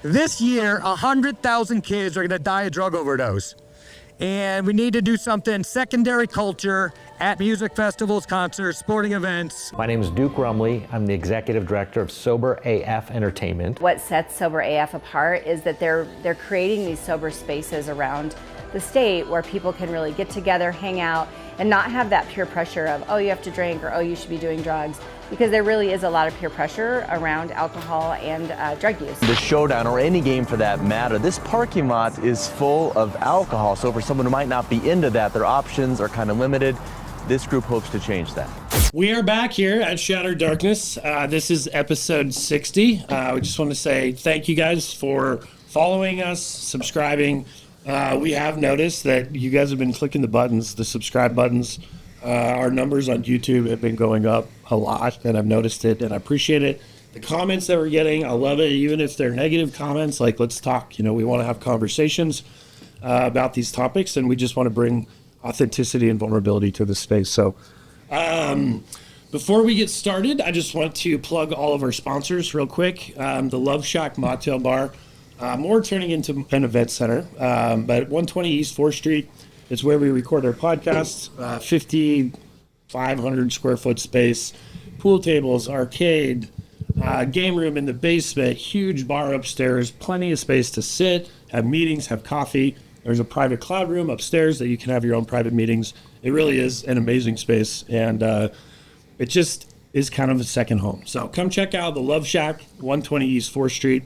This year, 100,000 kids are going to die of drug overdose. And we need to do something secondary culture at music festivals, concerts, sporting events. My name is Duke Rumely. I'm the Executive Director of Sober AF Entertainment. What sets Sober AF apart is that they're creating these sober spaces around the state where people can really get together, hang out, and not have that peer pressure of, oh, you have to drink, or oh, you should be doing drugs, because there really is a lot of peer pressure around alcohol and drug use. The showdown, or any game for that matter, this parking lot is full of alcohol. So for someone who might not be into that, their options are kind of limited. This group hopes to change that. We are back here at Shattered Darkness. This is episode 60. We just want to say thank you guys for following us, subscribing. We have noticed that you guys have been clicking the buttons, the subscribe buttons. Our numbers on YouTube have been going up a lot, and I've noticed it, and I appreciate it. The comments that we're getting, I love it, even if they're negative comments, like let's talk. We want to have conversations about these topics, and we just want to bring authenticity and vulnerability to the space. So before we get started, I just want to plug all of our sponsors real quick. The Love Shack Mocktail Bar, more turning into an event center, but 120 East 4th Street. It's where we record our podcasts, 5,500 square foot space, pool tables, arcade, game room in the basement, huge bar upstairs, plenty of space to sit, have meetings, have coffee. There's a private cloud room upstairs that you can have your own private meetings. It really is an amazing space, and it just is kind of a second home. So come check out the Love Shack, 120 East 4th Street.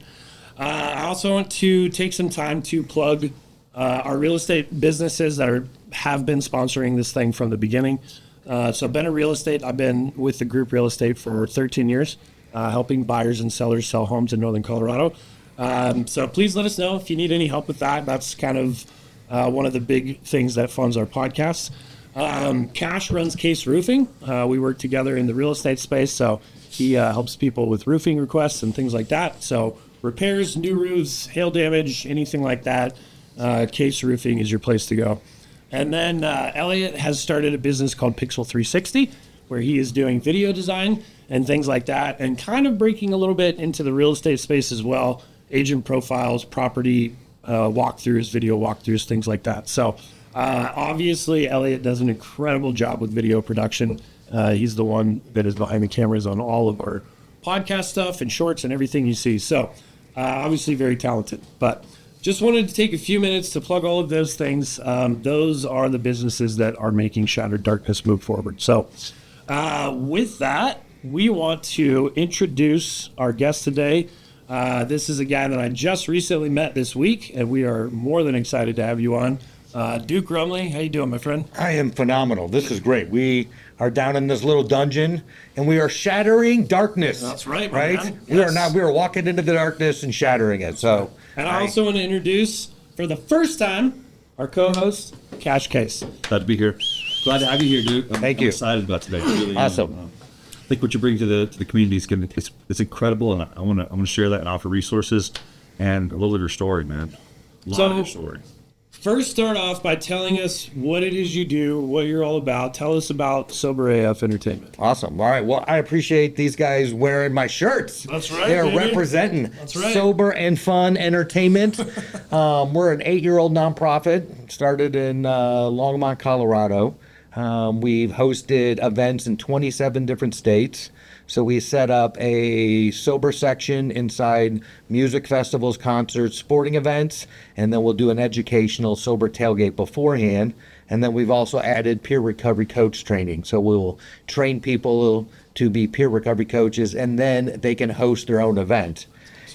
I also want to take some time to plug our real estate businesses that have been sponsoring this thing from the beginning. So Bennett Real Estate, I've been with the group real estate for 13 years, helping buyers and sellers sell homes in Northern Colorado. So please let us know if you need any help with that. That's kind of one of the big things that funds our podcast. Cash runs Case Roofing. We work together in the real estate space, so he helps people with roofing requests and things like that. So repairs, new roofs, hail damage, anything like that. Case Roofing is your place to go. And then Elliot has started a business called Pixel 360, where he is doing video design and things like that, and kind of breaking a little bit into the real estate space as well, agent profiles, property walkthroughs, video walkthroughs, things like that. So obviously Elliot does an incredible job with video production. He's the one that is behind the cameras on all of our podcast stuff and shorts and everything you see. So obviously very talented, but just wanted to take a few minutes to plug all of those things. Those are the businesses that are making Shattered Darkness move forward. So with that, we want to introduce our guest today. This is a guy that I just recently met this week, and we are more than excited to have you on. Duke Rumely, how you doing, my friend? I am phenomenal. This is great. We are down in this little dungeon, and we are shattering darkness. That's right, right? Man. Yes. We are walking into the darkness and shattering it. So, and I also want to introduce, for the first time, our co-host, Cash Case. Glad to be here. Glad to have you here, Duke. Thank you. I'm excited about today. Really Awesome. I think what you bring to the community is going to it's incredible, and I want to share that and offer resources and a little of your story, man. A lot of your story. First, start off by telling us what it is you do, what you're all about. Tell us about Sober AF Entertainment. Awesome. All right. Well, I appreciate these guys wearing my shirts. That's right. They're baby. representing That's right. Sober and Fun Entertainment. We're an 8-year-old nonprofit, started in Longmont, Colorado. We've hosted events in 27 different states. So we set up a sober section inside music festivals, concerts, sporting events, and then we'll do an educational sober tailgate beforehand. And then we've also added peer recovery coach training. So we'll train people to be peer recovery coaches, and then they can host their own event.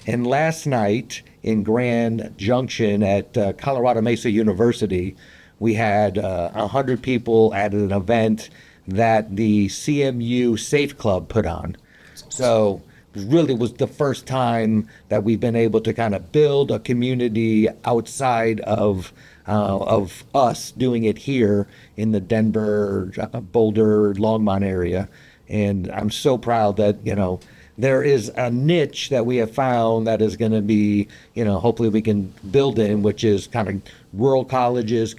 And last night in Grand Junction at Colorado Mesa University, we had 100 people at an event that the CMU Safe Club put on. So it really was the first time that we've been able to kind of build a community outside of us doing it here in the Denver, Boulder, Longmont area. And I'm so proud that, there is a niche that we have found that is going to be, hopefully we can build in, which is kind of rural colleges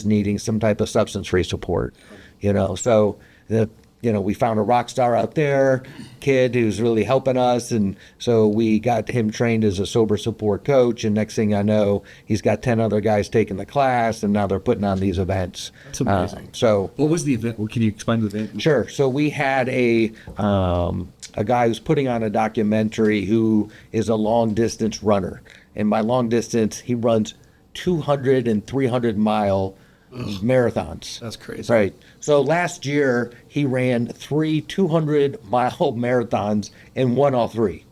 needing some type of substance-free support, So the we found a rock star out there, kid who's really helping us. And so we got him trained as a sober support coach. And next thing I know, he's got 10 other guys taking the class, and now they're putting on these events. That's amazing. So What was the event? Well, can you explain the event? sure. So we had a guy who's putting on a documentary who is a long distance runner. And by long distance, he runs 200 and 300 mile marathons. That's crazy. Right. So last year he ran 3 200-mile marathons and won all 3.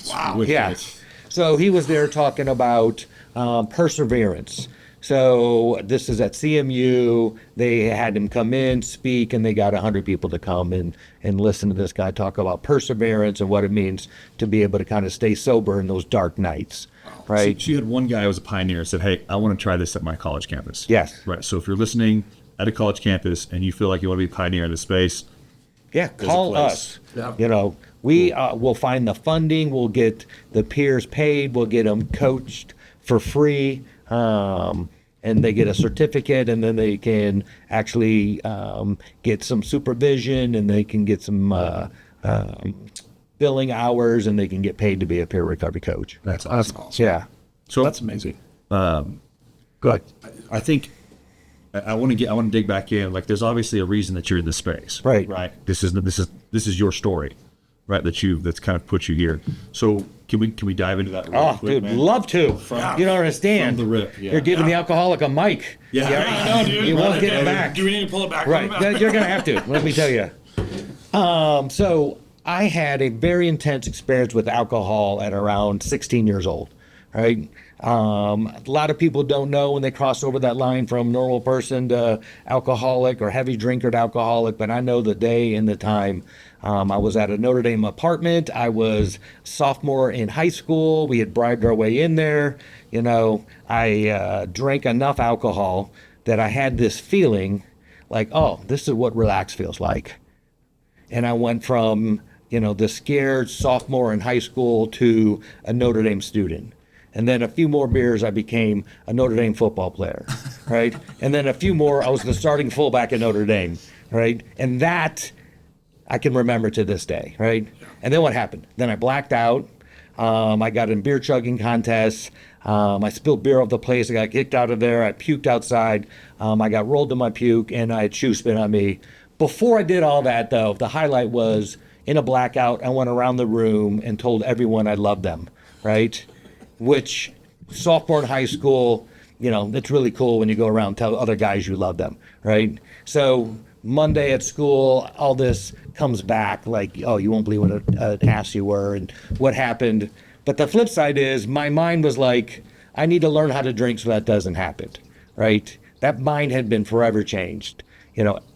Wow. Yeah. So he was there talking about perseverance. So this is at CMU. They had him come in, speak, and they got 100 people to come and listen to this guy talk about perseverance and what it means to be able to kind of stay sober in those dark nights. Right. So you had one guy who was a pioneer and said, hey, I want to try this at my college campus. Yes. Right. So if you're listening at a college campus and you feel like you want to be a pioneer in this space, Yeah, call place. us. Yeah. We will find the funding. We'll get the peers paid. We'll get them coached for free. And they get a certificate, and then they can actually get some supervision, and they can get some billing hours, and they can get paid to be a peer recovery coach. that's awesome. Yeah. So That's amazing. Good. I think I want to dig back in. Like, there's obviously a reason that you're in this space. Right. Right. This is your story, right? That's kind of put you here. So can we dive into that? Real quick, Dude, man? love to. You don't understand. From the rip, yeah. You're giving the alcoholic a mic. Yeah. I know, dude. You won't get it back. Do we need to pull it back? Right. Pull it back. You're going to have to. Let me tell you. So I had a very intense experience with alcohol at around 16 years old. Right. A lot of people don't know when they cross over that line from normal person to alcoholic or heavy drinker to alcoholic, but I know the day and the time. I was at a Notre Dame apartment. I was sophomore in high school. We had bribed our way in there. I drank enough alcohol that I had this feeling like, oh, this is what relax feels like. And I went from, the scared sophomore in high school to a Notre Dame student. And then a few more beers, I became a Notre Dame football player, right? And then a few more, I was the starting fullback at Notre Dame, right? And that I can remember to this day, right? And then what happened? Then I blacked out. I got in beer chugging contests. I spilled beer off the place. I got kicked out of there. I puked outside. I got rolled in my puke, and I had shoe spit on me. Before I did all that, though, the highlight was in a blackout, I went around the room and told everyone I loved them, right? Which sophomore in high school, it's really cool when you go around and tell other guys you love them, right? So Monday at school, all this comes back like, oh, you won't believe what an ass you were and what happened. But the flip side is my mind was like, I need to learn how to drink so that doesn't happen, right? That mind had been forever changed.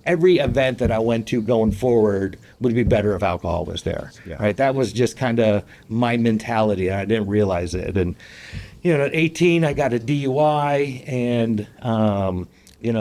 Every event that I went to going forward would be better if alcohol was there, right? That was just kind of my mentality, and I didn't realize it. And, at 18, I got a DUI, and,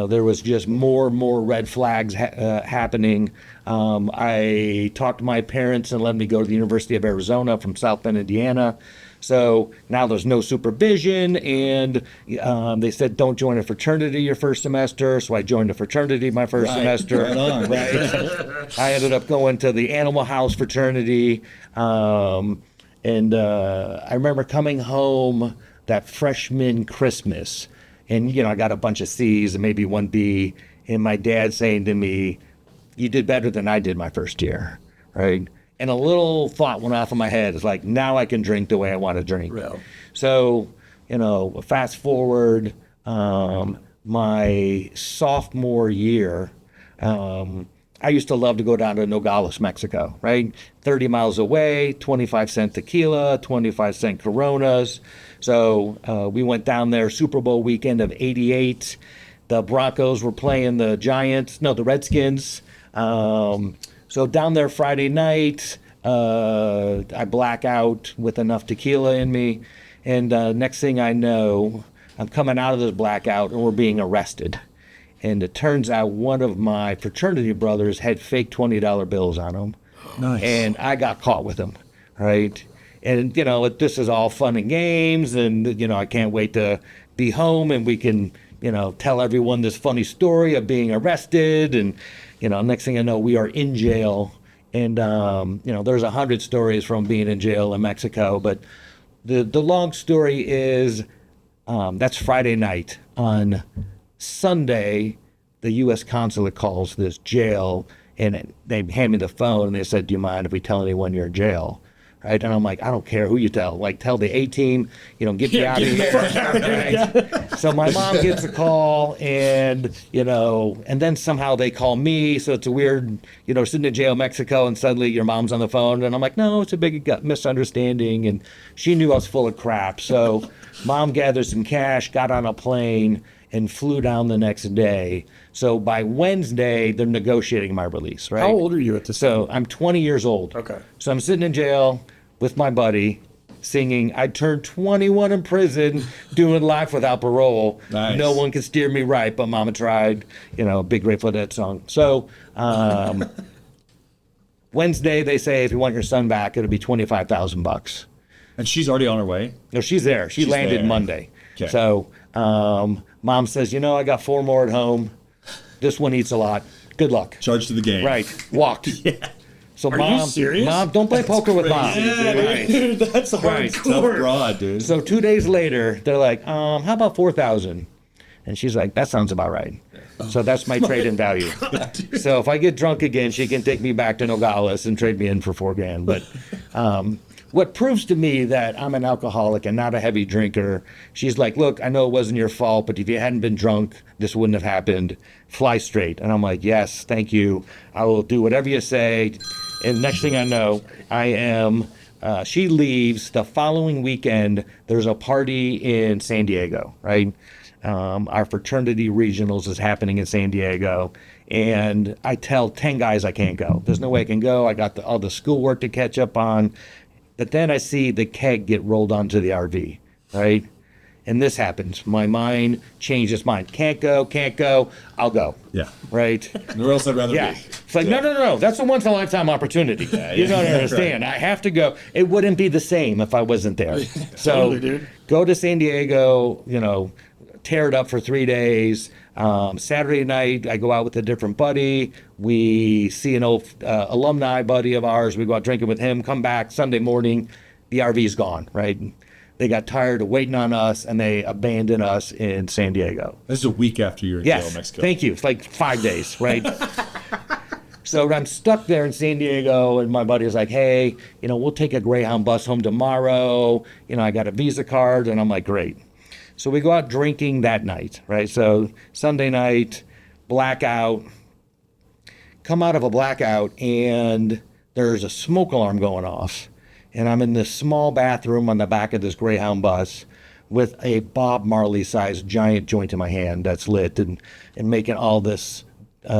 there was just more and more red flags happening. I talked to my parents and let me go to the University of Arizona from South Bend, Indiana. So now there's no supervision, and they said don't join a fraternity your first semester. So I joined a fraternity my first semester. Right. I ended up going to the Animal House fraternity, and I remember coming home that freshman Christmas, and I got a bunch of C's and maybe one B, and my dad saying to me, "You did better than I did my first year," right? And a little thought went off in my head. It's like, now I can drink the way I want to drink. Real. So, fast forward, my sophomore year, I used to love to go down to Nogales, Mexico, right? 30 miles away, 25-cent tequila, 25-cent Coronas. So we went down there Super Bowl weekend of '88. The Broncos were playing the Redskins. So down there Friday night, I black out with enough tequila in me. And next thing I know, I'm coming out of this blackout and we're being arrested. And it turns out one of my fraternity brothers had fake $20 bills on him. Nice. And I got caught with them, right? And, this is all fun and games. And, I can't wait to be home and we can, tell everyone this funny story of being arrested. And, next thing I know, we are in jail. And, there's 100 stories from being in jail in Mexico. But the long story is that's Friday night. On Sunday, the U.S. consulate calls this jail, and they hand me the phone, and they said, do you mind if we tell anyone you're in jail? Right? And I'm like, I don't care who you tell. Like, tell the A-team, get me out of here. Right? So my mom gets a call, and, and then somehow they call me. So it's a weird, sitting in jail in Mexico, and suddenly your mom's on the phone. And I'm like, no, it's a big misunderstanding. And she knew I was full of crap. So mom gathered some cash, got on a plane, and flew down the next day. So by Wednesday, they're negotiating my release, right? How old are you at this time? So I'm 20 years old. Okay. So I'm sitting in jail with my buddy singing, I turned 21 in prison doing life without parole. Nice. No one can steer me right, but mama tried. Big Grateful Dead song. So Wednesday, they say, if you want your son back, it'll be $25,000. And she's already on her way? No, she's there. She's landed there. Monday. Okay. So mom says, I got 4 more at home. This one eats a lot. Good luck. Charge to the game. Right. Walked. Yeah. So Are mom, you serious? Mom, don't play poker with mom. Dude, that's Right. Tough hardcore. broad, dude. So 2 days later, they're like, how about 4,000? And she's like, that sounds about right. So that's my trade-in value. So if I get drunk again, she can take me back to Nogales and trade me in for $4,000. But what proves to me that I'm an alcoholic and not a heavy drinker, she's like, look, I know it wasn't your fault, but if you hadn't been drunk, this wouldn't have happened. Fly straight. And I'm like, yes, thank you. I will do whatever you say. And next thing I know, she leaves. The following weekend, there's a party in San Diego, right? Our fraternity regionals is happening in San Diego. And I tell 10 guys I can't go. There's no way I can go. I got all the schoolwork to catch up on. But then I see the keg get rolled onto the RV, right? And this happens. My mind changes mind. Can't go, I'll go. Yeah. Right? Where else I'd rather Yeah. be? It's like, no. That's a once-in-a-lifetime opportunity. You don't understand. Right. I have to go. It wouldn't be the same if I wasn't there. So Totally, dude. Go to San Diego, tear it up for 3 days. Saturday night, I go out with a different buddy. We see an old alumni buddy of ours. We go out drinking with him, come back Sunday morning. The RV's gone, right? They got tired of waiting on us, and they abandoned us in San Diego. This is a week after you're in jail in Mexico. Thank you. It's like 5 days, right? So I'm stuck there in San Diego, and my buddy was like, hey, we'll take a Greyhound bus home tomorrow. I got a Visa card, and I'm like, great. So we go out drinking that night, right? So Sunday night, blackout, come out of a blackout, and there's a smoke alarm going off. And I'm in this small bathroom on the back of this Greyhound bus with a Bob Marley-sized giant joint in my hand that's lit and making all this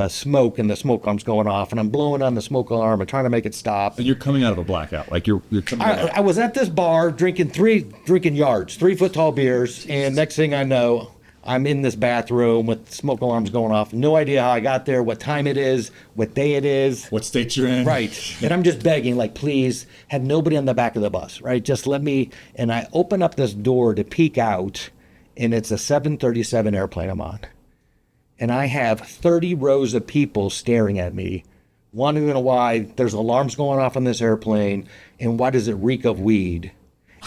smoke, and the smoke alarm's going off, and I'm blowing on the smoke alarm and trying to make it stop. And you're coming out of a blackout. Like you're coming out. I was at this bar drinking 3-foot tall beers, and next thing I know, I'm in this bathroom with smoke alarms going off. No idea how I got there, what time it is, what day it is. What state you're in. Right. And I'm just begging, like, please, have nobody on the back of the bus, right? Just let me. And I open up this door to peek out, and it's a 737 airplane I'm on. And I have 30 rows of people staring at me, wanting to know why there's alarms going off on this airplane, and why does it reek of weed?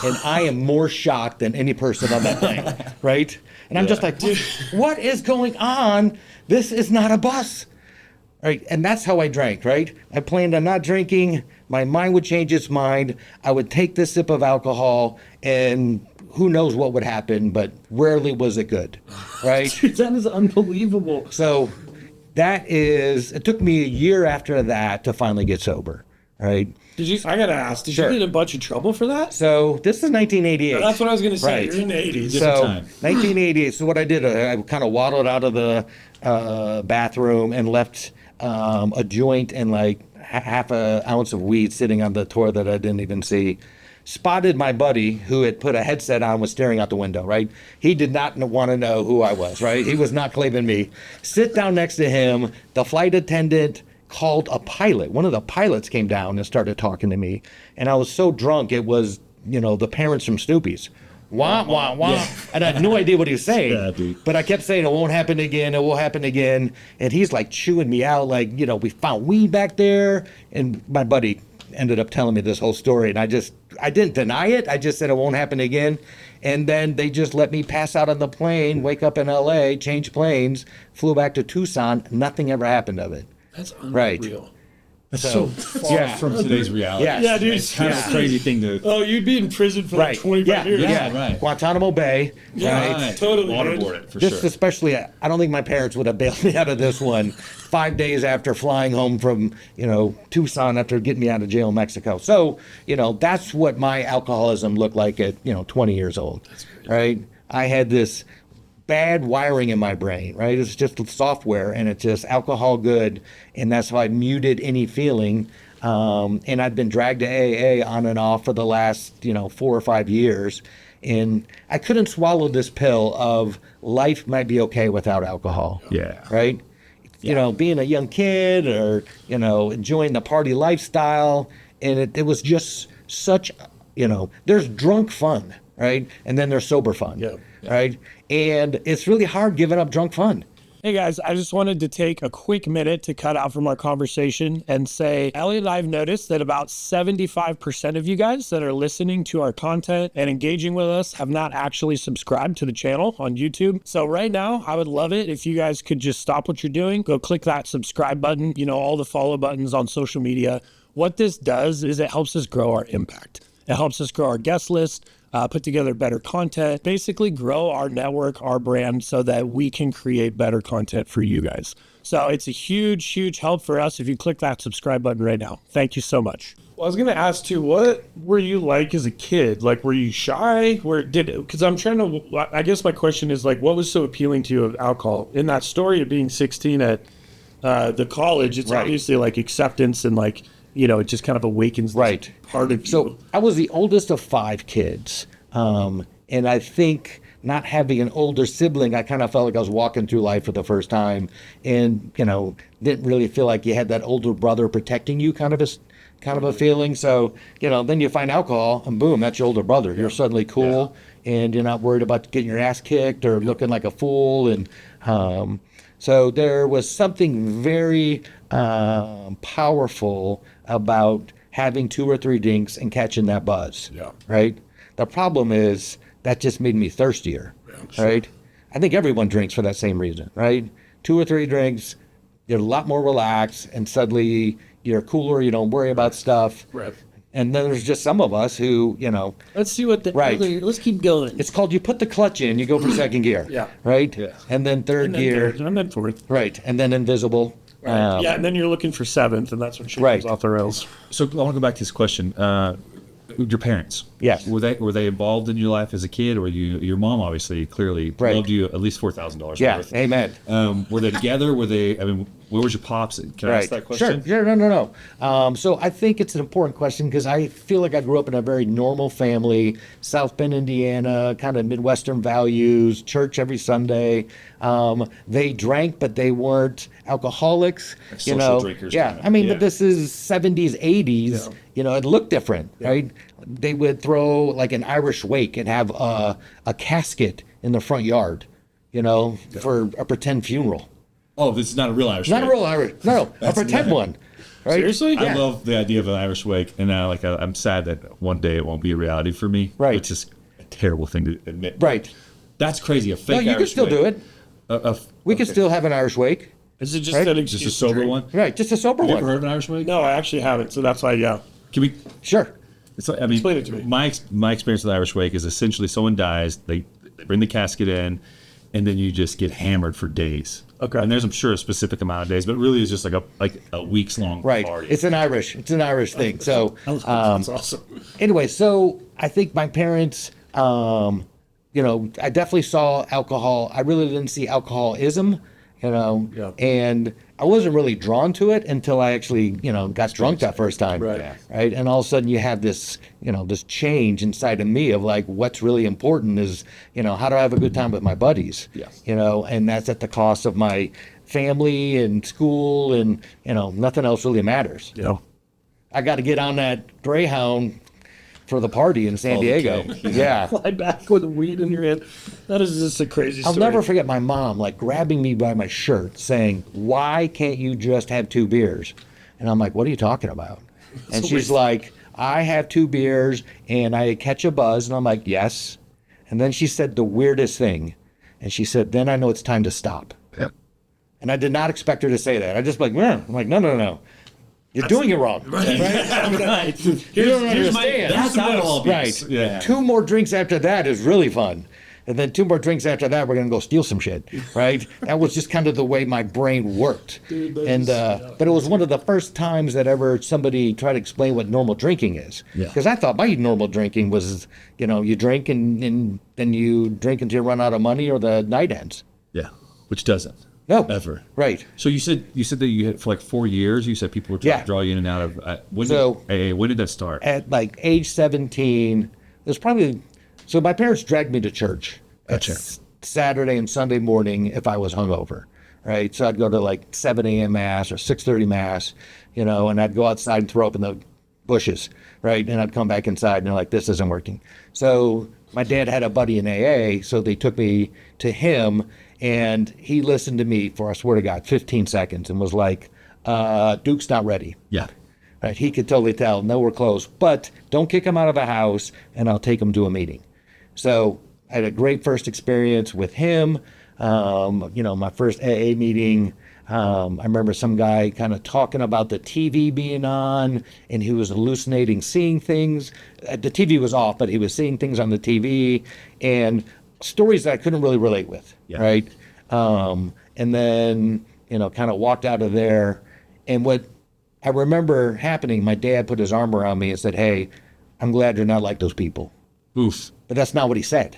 And I am more shocked than any person on that plane, right? And I'm just like, dude, what is going on? This is not a bus. Right? And that's how I drank, right? I planned on not drinking. My mind would change its mind. I would take this sip of alcohol, and who knows what would happen, but rarely was it good, right? Dude, that is unbelievable. So it took me a year after that to finally get sober, right? I gotta ask, did Sure. you get in a bunch of trouble for that? So this is 1988. That's what I was gonna say. Right. You're in the 80s. So time. 1988. So what I did, I kind of waddled out of the bathroom and left a joint and like half an ounce of weed sitting on the toilet that I didn't even see. Spotted my buddy who had put a headset on, was staring out the window, right? He did not want to know who I was, right? He was not claiming me. Sit down next to him. The flight attendant called a pilot. One of the pilots came down and started talking to me. And I was so drunk, it was, the parents from Snoopy's. wah, wah, wah. And I had no idea what he was saying. Yeah, dude. But I kept saying, it won't happen again. It won't happen again. And he's like chewing me out. Like, we found weed back there. And my buddy ended up telling me this whole story. And I didn't deny it. I just said it won't happen again. And then they just let me pass out on the plane, wake up in LA, change planes, flew back to Tucson. Nothing ever happened of it. That's unreal. Right. That's so far from today's reality. Yes. Yeah, dude. It's kind of a crazy thing to. Oh, you'd be in prison for like 25 years. Yeah, right. Guantanamo Bay. Yeah, Right. totally. Waterboard it for This sure. especially, I don't think my parents would have bailed me out of this one 5 days after flying home from, Tucson after getting me out of jail in Mexico. So, that's what my alcoholism looked like at, 20 years old. Right? I had this bad wiring in my brain, right? It's just software and it's just alcohol good. And that's how I muted any feeling. And I've been dragged to AA on and off for the last, 4 or 5 years. And I couldn't swallow this pill of life might be okay without alcohol. Yeah. Right? Being a young kid or, enjoying the party lifestyle. And it was just such, there's drunk fun, right? And then there's sober fun. Yeah. Right? And it's really hard giving up drunk fun. Hey guys, I just wanted to take a quick minute to cut out from our conversation and say, Elliot and I have noticed that about 75% of you guys that are listening to our content and engaging with us have not actually subscribed to the channel on YouTube. So right now, I would love it if you guys could just stop what you're doing, go click that subscribe button, all the follow buttons on social media. What this does is it helps us grow our impact. It helps us grow our guest list, put together better content, basically grow our network, our brand, so that we can create better content for you guys. So it's a huge, huge help for us if you click that subscribe button right now. Thank you so much. Well, I was going to ask too, what were you like as a kid? Like, were you shy? Because I'm trying to, I guess my question is like, what was so appealing to you of alcohol? In that story of being 16 at the college, it's obviously like acceptance and like, it just kind of awakens this part of you. So I was the oldest of 5 kids. And I think not having an older sibling, I kind of felt like I was walking through life for the first time and, didn't really feel like you had that older brother protecting you kind of a feeling. So, then you find alcohol and boom, that's your older brother. You're suddenly cool and you're not worried about getting your ass kicked or looking like a fool. And, so there was something very, powerful about having 2 or 3 drinks and catching that buzz. Yeah. Right? The problem is that just made me thirstier. Right? I think everyone drinks for that same reason, right? 2 or 3 drinks, you're a lot more relaxed and suddenly you're cooler, you don't worry about stuff. Right. And then there's just some of us who, Let's see what let's keep going. it's called you put the clutch in, you go for second gear. Yeah. Right? Yeah. And then third gear. And then fourth. Right. And then invisible. Yeah, and then you're looking for 7th, and that's when shit Right. goes off the rails. So I want to go back to this question. Your parents, Yes. were they involved in your life as a kid, or your mom obviously clearly Right. loved you at least $4,000 Yeah. worth? Amen. Were they together? Were they? I mean, where was your pops? Can I ask that question? Sure. No. So I think it's an important question because I feel like I grew up in a very normal family, South Bend, Indiana, kind of Midwestern values, church every Sunday. They drank, but they weren't alcoholics. Social drinkers, Yeah. kind of. I mean, Yeah. but this is 70s, 80s. It looked different, right? They would throw like an Irish wake and have a casket in the front yard, for a pretend funeral. Oh, this is not a real Irish. Not a wake. real Irish. No, a pretend one. Right? Seriously? I love the idea of an Irish wake, and now I'm sad that one day it won't be a reality for me. Right. Which is a terrible thing to admit. Right. That's crazy. A fake. No, you can Irish still wake. do it. We can still have an Irish wake. Is it just Right? that Just a excuse to sober drink? one. Right, just a sober Have you one. ever heard of an Irish wake? No, I actually haven't, so that's why, yeah. Can we? Sure. It's like, I mean, Explain it to me. My experience with Irish wake is essentially someone dies, they bring the casket in, and then you just get hammered for days. Okay. And there's, I'm sure, a specific amount of days, but really it's just like a weeks long Right. party. It's an Irish thing. So That's awesome. anyway, so I think my parents, I definitely saw alcohol. I really didn't see alcoholism, Yeah. and I wasn't really drawn to it until I actually, got drunk that first time. Right. Yeah. Right. And all of a sudden you have this, this change inside of me of like, what's really important is, how do I have a good time with my buddies? Yes. And that's at the cost of my family and school and, nothing else really matters. Yeah. I got to get on that Greyhound for the party in San Diego. Yeah. Fly back with weed in your hand. That is just a crazy I'll story. never forget my mom like grabbing me by my shirt saying, "Why can't you just have 2 beers?" And I'm like, "What are you talking about?" And she's like, "I have 2 beers and I catch a buzz." And I'm like, "Yes." And then she said the weirdest thing. And she said, "Then I know it's time to stop." Yep. And I did not expect her to say that. I just like, "Yeah." I'm like, no. You're doing it wrong. Right. You don't understand. That's alcohol abuse. Right. Yeah. 2 more drinks after that is really fun. And then 2 more drinks after that, we're going to go steal some shit. Right. That was just kind of the way my brain worked. Dude, But it was one of the first times that ever somebody tried to explain what normal drinking is. Yeah. Because I thought my normal drinking was, you drink and then you drink until you run out of money or the night ends. Yeah. Which doesn't. No. Ever. Right. So you said that you had for like 4 years. You said people were trying Yeah. to draw you in and out of. When did that start? At like age 17, it was probably, so my parents dragged me to church. Gotcha. Saturday and Sunday morning if I was hungover, right? So I'd go to like 7 a.m. mass or 6:30 mass, and I'd go outside and throw up in the bushes, right? And I'd come back inside and they're like, "This isn't working." So my dad had a buddy in AA, so they took me to him and he listened to me for, I swear to God, 15 seconds and was like, "Duke's not ready." Yeah. Right? He could totally tell, "No, we're close, but don't kick him out of the house and I'll take him to a meeting." So I had a great first experience with him. My first AA meeting, I remember some guy kind of talking about the TV being on and he was hallucinating, seeing things. The TV was off, but he was seeing things on the TV and stories that I couldn't really relate with, right? And then, kind of walked out of there. And what I remember happening, my dad put his arm around me and said, "Hey, I'm glad you're not like those people." Oof. But that's not what he said.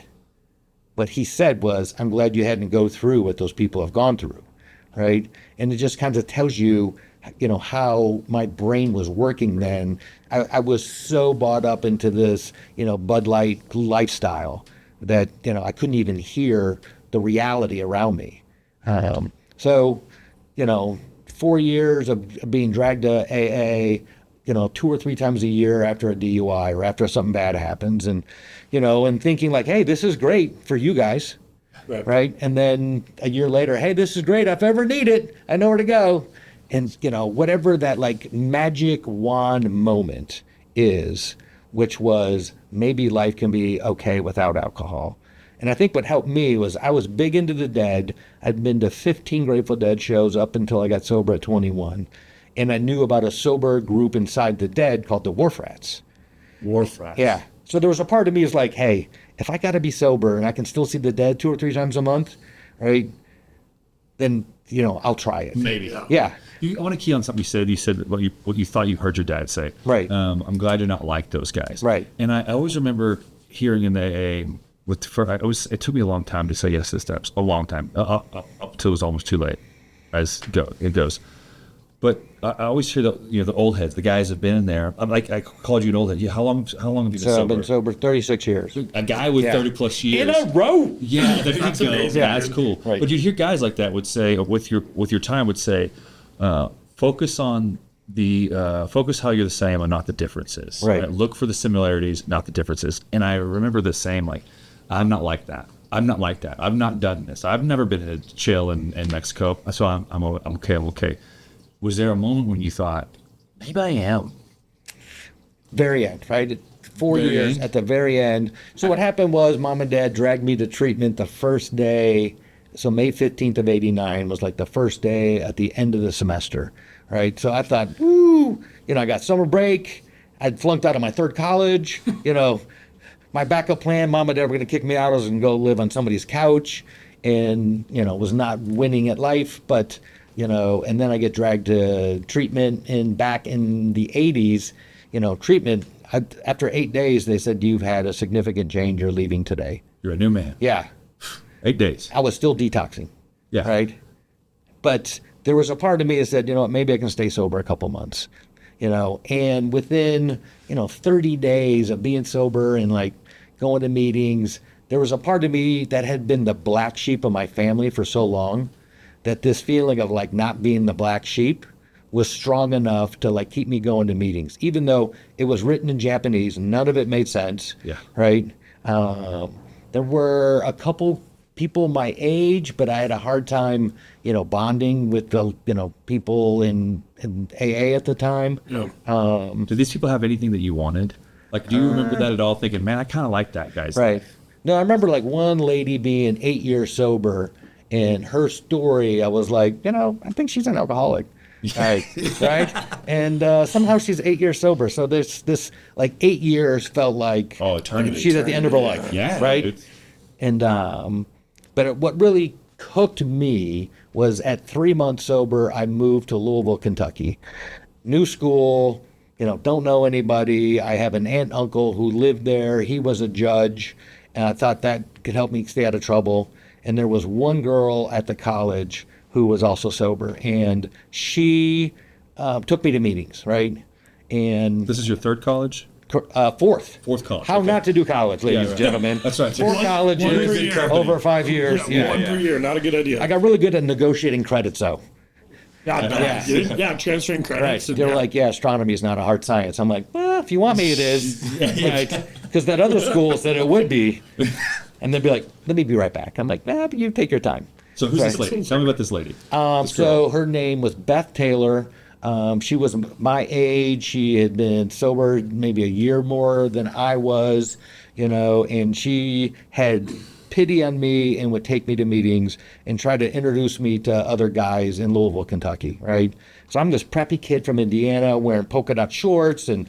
What he said was, "I'm glad you hadn't go through what those people have gone through," right? And it just kind of tells you, how my brain was working then. I was so bought up into this, Bud Light lifestyle that, I couldn't even hear the reality around me. So, 4 years of being dragged to AA, 2 or 3 times a year after a DUI or after something bad happens and, and thinking like, "Hey, this is great for you guys." Right. And then a year later, "Hey, this is great. If I ever need it, I know where to go." And, whatever that like magic wand moment is, which was maybe life can be okay without alcohol. And I think what helped me was I was big into the Dead. I'd been to 15 Grateful Dead shows up until I got sober at 21. And I knew about a sober group inside the Dead called the Wharf Rats. Wharf Rats. Yeah. So there was a part of me is like, hey, if I got to be sober and I can still see the Dead 2 or 3 times a month, right, then, I'll try it. Maybe. Yeah. I want to key on something you said. You said what you thought you heard your dad say. Right. I'm glad you're not like those guys. Right. And I always remember hearing in the AA, it took me a long time to say yes to steps. A long time. Up till it was almost too late. It goes. But I always hear the old heads, the guys have been in there. I'm like, I called you an old head. Yeah, how long have you been sober? I've been sober 36 years. A guy with 30 plus years. In a row. Yeah, there you go. amazing. Yeah, that's cool. Right. But you'd hear guys like that would say, with your time, would say, focus on focus how you're the same and not the differences. Right. Look for the similarities, not the differences. And I remember the same, like, I'm not like that. I'm not like that. I've not done this. I've never been to chill in Mexico, so I'm okay. I'm okay. Was there a moment when you thought, maybe I am? Very end, right? 4 Very years end. at the very end. So what happened was Mom and Dad dragged me to treatment the first day. So May 15th of 89 was like the first day at the end of the semester, right? So I thought, woo, I got summer break. I'd flunked out of my 3rd college, my backup plan, Mom and Dad were going to kick me out. I was going to go live on somebody's couch and, was not winning at life, but and then I get dragged to treatment. And back in the 80s, treatment, after 8 days, they said, "You've had a significant change. You're leaving today." You're a new man. Yeah. 8 days. I was still detoxing. Yeah. Right. But there was a part of me that said, maybe I can stay sober a couple months, and within, 30 days of being sober and like going to meetings, there was a part of me that had been the black sheep of my family for so long that this feeling of like not being the black sheep was strong enough to like keep me going to meetings, even though it was written in Japanese. None of it made sense. Yeah. Right. There were a couple people my age, but I had a hard time, bonding with the, people in AA at the time. Yeah. Did these people have anything that you wanted? Like, do you remember that at all? Thinking, man, I kind of like that guy's. Right. No, I remember like one lady being 8 years sober, and her story, I was like, I think she's an alcoholic. Right. Right. And somehow she's 8 years sober. So this like 8 years felt like eternity. She's at the end of her life. Yeah. Right. And but what really hooked me was at 3 months sober, I moved to Louisville, Kentucky. New school, don't know anybody. I have an aunt and uncle who lived there. He was a judge, and I thought that could help me stay out of trouble. And there was one girl at the college who was also sober, and she took me to meetings, right? And This is your third college? fourth. Fourth college. How okay. not to do college, ladies and gentlemen. That's right. Four colleges one per year. over 5 years. One per year, not a good idea. I got really good at negotiating credits, though. Yeah, transferring credits. Right. They're like, astronomy is not a hard science. I'm like, well, if you want me, it is. Right. Because that other school said it would be. And they'd be like, let me be right back. I'm like, but you take your time. So who's this lady? Tell me about this lady. So her name was Beth Taylor. She was my age. She had been sober maybe a year more than I was, and she had pity on me and would take me to meetings and try to introduce me to other guys in Louisville, Kentucky, right? So I'm this preppy kid from Indiana wearing polka dot shorts and,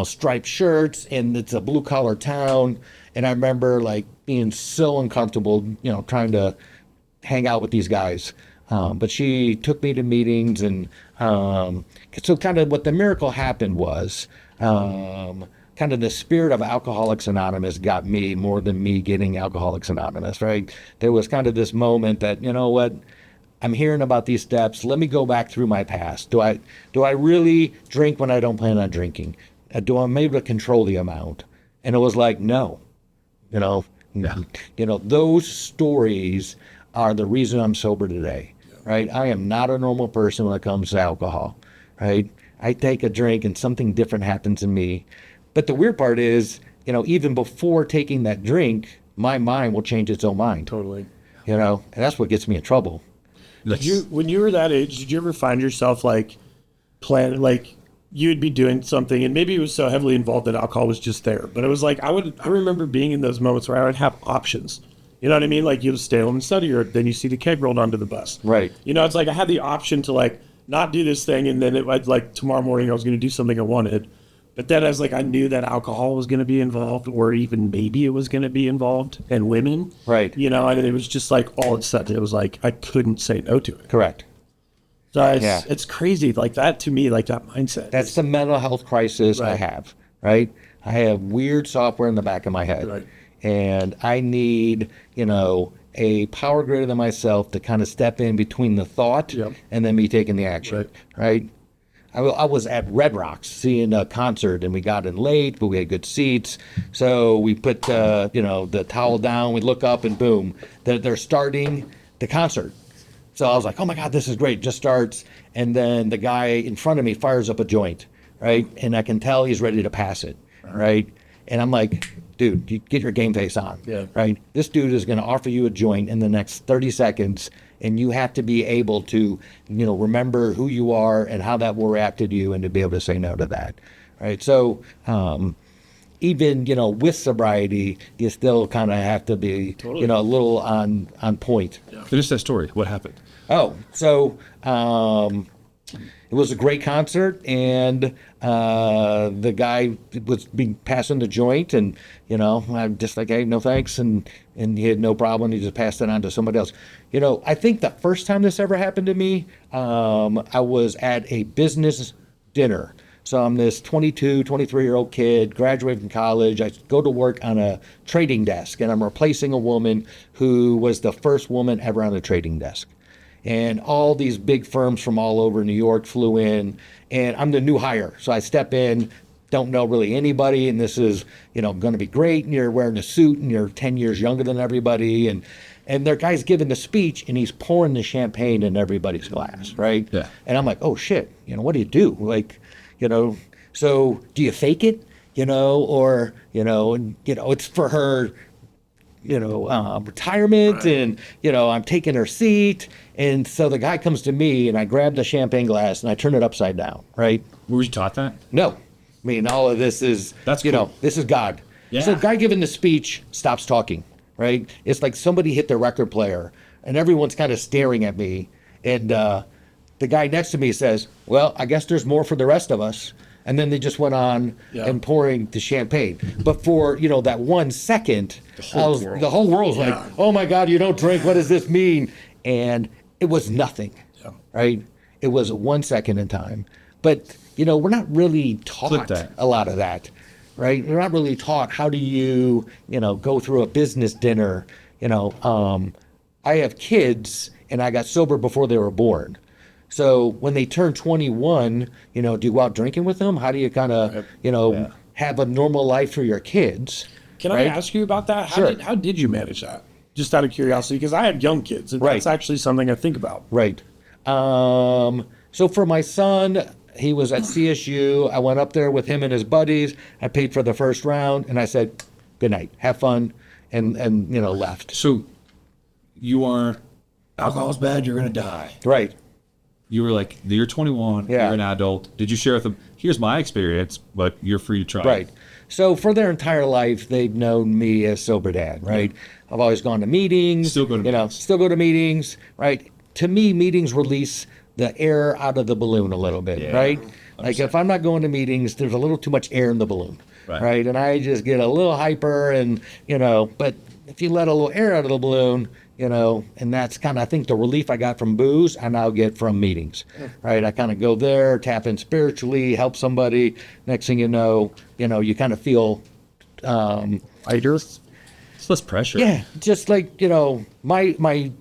striped shirts, and it's a blue collar town. And I remember like being so uncomfortable, trying to hang out with these guys. But she took me to meetings, and so kind of what the miracle happened was kind of the spirit of Alcoholics Anonymous got me more than me getting Alcoholics Anonymous, right? There was kind of this moment that, what, I'm hearing about these steps. Let me go back through my past. Do I really drink when I don't plan on drinking? Do I able to control the amount? And it was like, no, those stories are the reason I'm sober today, right? I am not a normal person when it comes to alcohol, right? I take a drink and something different happens in me. But the weird part is, even before taking that drink, my mind will change its own mind. Totally. And that's what gets me in trouble. When you were that age, did you ever find yourself planning, you'd be doing something, and maybe it was so heavily involved that alcohol was just there, but it was like, I remember being in those moments where I would have options. You know what I mean? Like, you'd stay home and study, or then you see the keg rolled onto the bus. Right. It's like I had the option to not do this thing, and then tomorrow morning I was going to do something I wanted. But then I was like, I knew that alcohol was going to be involved, or even maybe it was going to be involved, and women. Right. And it was just like all of a sudden, it was like I couldn't say no to it. Correct. So it's crazy. Like that to me, like that mindset. That's the mental health crisis I have, right? I have weird software in the back of my head. Right. And I need, a power greater than myself to kind of step in between the thought and then me taking the action, right? I was at Red Rocks seeing a concert, and we got in late, but we had good seats. So we put, the towel down, we look up, and boom, they're starting the concert. So I was like, oh my God, this is great, just starts. And then the guy in front of me fires up a joint, right? And I can tell he's ready to pass it, right? And I'm like, dude, you get your game face on, right? This dude is going to offer you a joint in the next 30 seconds, and you have to be able to, remember who you are and how that will react to you, and to be able to say no to that, right? So even, with sobriety, you still kind of have to be, a little on point. Finish that story. What happened? Oh, so it was a great concert, and the guy was being passing the joint, and I'm just like, hey, no thanks, and he had no problem. He just passed it on to somebody else. I think the first time this ever happened to me, I was at a business dinner. So I'm this 22, 23-year-old kid, graduated from college. I go to work on a trading desk, and I'm replacing a woman who was the first woman ever on a trading desk. And all these big firms from all over New York flew in, and I'm the new hire. So I step in, don't know really anybody, and this is, going to be great, and you're wearing a suit, and you're 10 years younger than everybody, and their guy's giving the speech, and he's pouring the champagne in everybody's glass, right? Yeah. And I'm like, oh shit, what do you do? Like, so do you fake it? Or, it's for her, retirement, and, I'm taking her seat. And so the guy comes to me, and I grab the champagne glass and I turn it upside down, right? Were you taught that? No. I mean, all of this is, That's cool. This is God. Yeah. So the guy giving the speech stops talking, right? It's like somebody hit their record player and everyone's kind of staring at me. And the guy next to me says, well, I guess there's more for the rest of us. And then they just went on and pouring the champagne. But for, that 1 second, the whole world's like, oh my God, you don't drink. What does this mean? And it was nothing, right? It was 1 second in time. But, we're not really taught a lot of that, right? We're not really taught how do you, go through a business dinner. I have kids, and I got sober before they were born. So when they turn 21, do you go out drinking with them? How do you kind of, have a normal life for your kids? Can right? I ask you about that? Sure. How did you manage that? Just out of curiosity, because I have young kids, and that's actually something I think about. Right. So for my son, he was at CSU. I went up there with him and his buddies. I paid for the first round, and I said, good night, have fun, and left. So you are, alcohol's bad, you're going to die. Right. You were like, you're 21, Yeah. you're an adult. Did you share with them, here's my experience, but you're free to try. Right. So for their entire life, they've known me as sober dad, right? I've always gone to meetings. Still go to meetings. Still go to meetings, right? To me, meetings release the air out of the balloon a little bit, right? Like if I'm not going to meetings, there's a little too much air in the balloon, right? And I just get a little hyper and, but if you let a little air out of the balloon, and that's kind of, I think, the relief I got from booze, I now get from meetings, right? I kind of go there, tap in spiritually, help somebody. Next thing you know, you kind of feel lighter. It's less pressure. Yeah, just like, my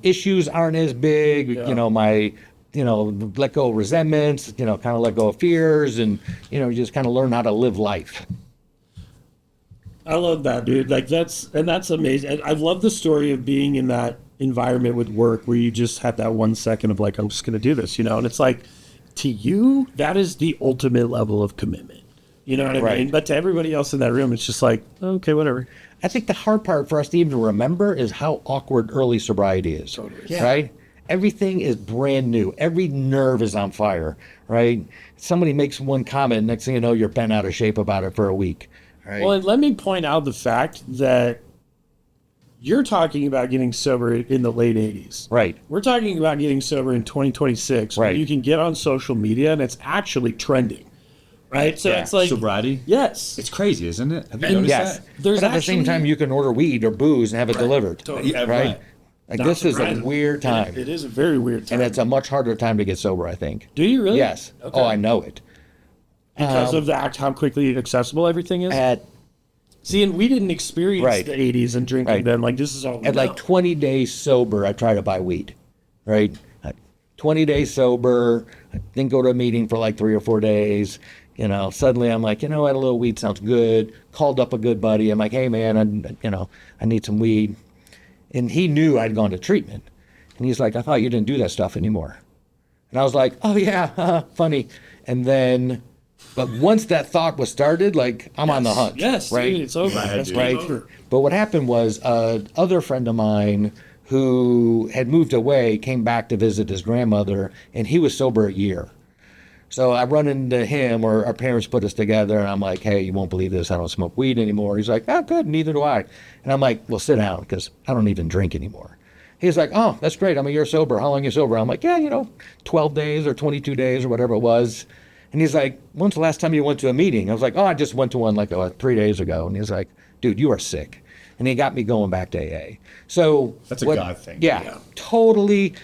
issues aren't as big, my, let go of resentments, kind of let go of fears, and, you just kind of learn how to live life. I love that, dude. Like that's amazing. I love the story of being in that environment with work where you just had that 1 second of like, I'm just going to do this, and it's like, to you, that is the ultimate level of commitment. You know what I mean? But to everybody else in that room, it's just like, okay, whatever. I think the hard part for us to even remember is how awkward early sobriety is, right? Everything is brand new. Every nerve is on fire, right? Somebody makes one comment, next thing you know, you're bent out of shape about it for a week. Right. Well, and let me point out the fact that you're talking about getting sober in the late 80s. Right. We're talking about getting sober in 2026. Where you can get on social media and it's actually trending. Right? So it's like sobriety? Yes. It's crazy, isn't it? Have you noticed that? There's but at the same time, you can order weed or booze and have it delivered. Totally. Yeah, right? Like, this is a weird time. It is a very weird time. And it's a much harder time to get sober, I think. Do you really? Yes. Okay. Oh, I know it. Because of how quickly accessible everything is? See, and we didn't experience the 80s and drinking then. Like, this is all we At know. like 20 days sober, I try to buy weed, right? 20 days sober, I didn't go to a meeting for like 3 or 4 days. Suddenly I'm like, what, a little weed sounds good. Called up a good buddy. I'm like, hey, man, I need some weed. And he knew I'd gone to treatment. And he's like, I thought you didn't do that stuff anymore. And I was like, oh, yeah, funny. And then, but once that thought was started, like, I'm on the hunt. Yes, right? dude, it's over. That's Right. over. But what happened was other friend of mine who had moved away came back to visit his grandmother, and he was sober a year. So I run into him, or our parents put us together, and I'm like, hey, you won't believe this. I don't smoke weed anymore. He's like, oh, good, neither do I. And I'm like, well, sit down, because I don't even drink anymore. He's like, oh, that's great. I'm a year sober. How long are you sober? I'm like, yeah, 12 days or 22 days or whatever it was. And he's like, when's the last time you went to a meeting? I was like, oh, I just went to one like 3 days ago. And he's like, dude, you are sick. And he got me going back to AA. So that's a God thing. Yeah, totally.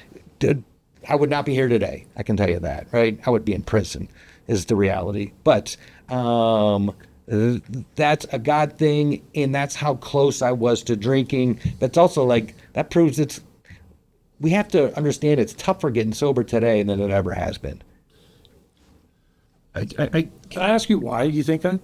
I would not be here today. I can tell you that, right? I would be in prison is the reality. But that's a God thing, and that's how close I was to drinking. But it's also like, that proves we have to understand it's tougher getting sober today than it ever has been. Can I ask you why you think that?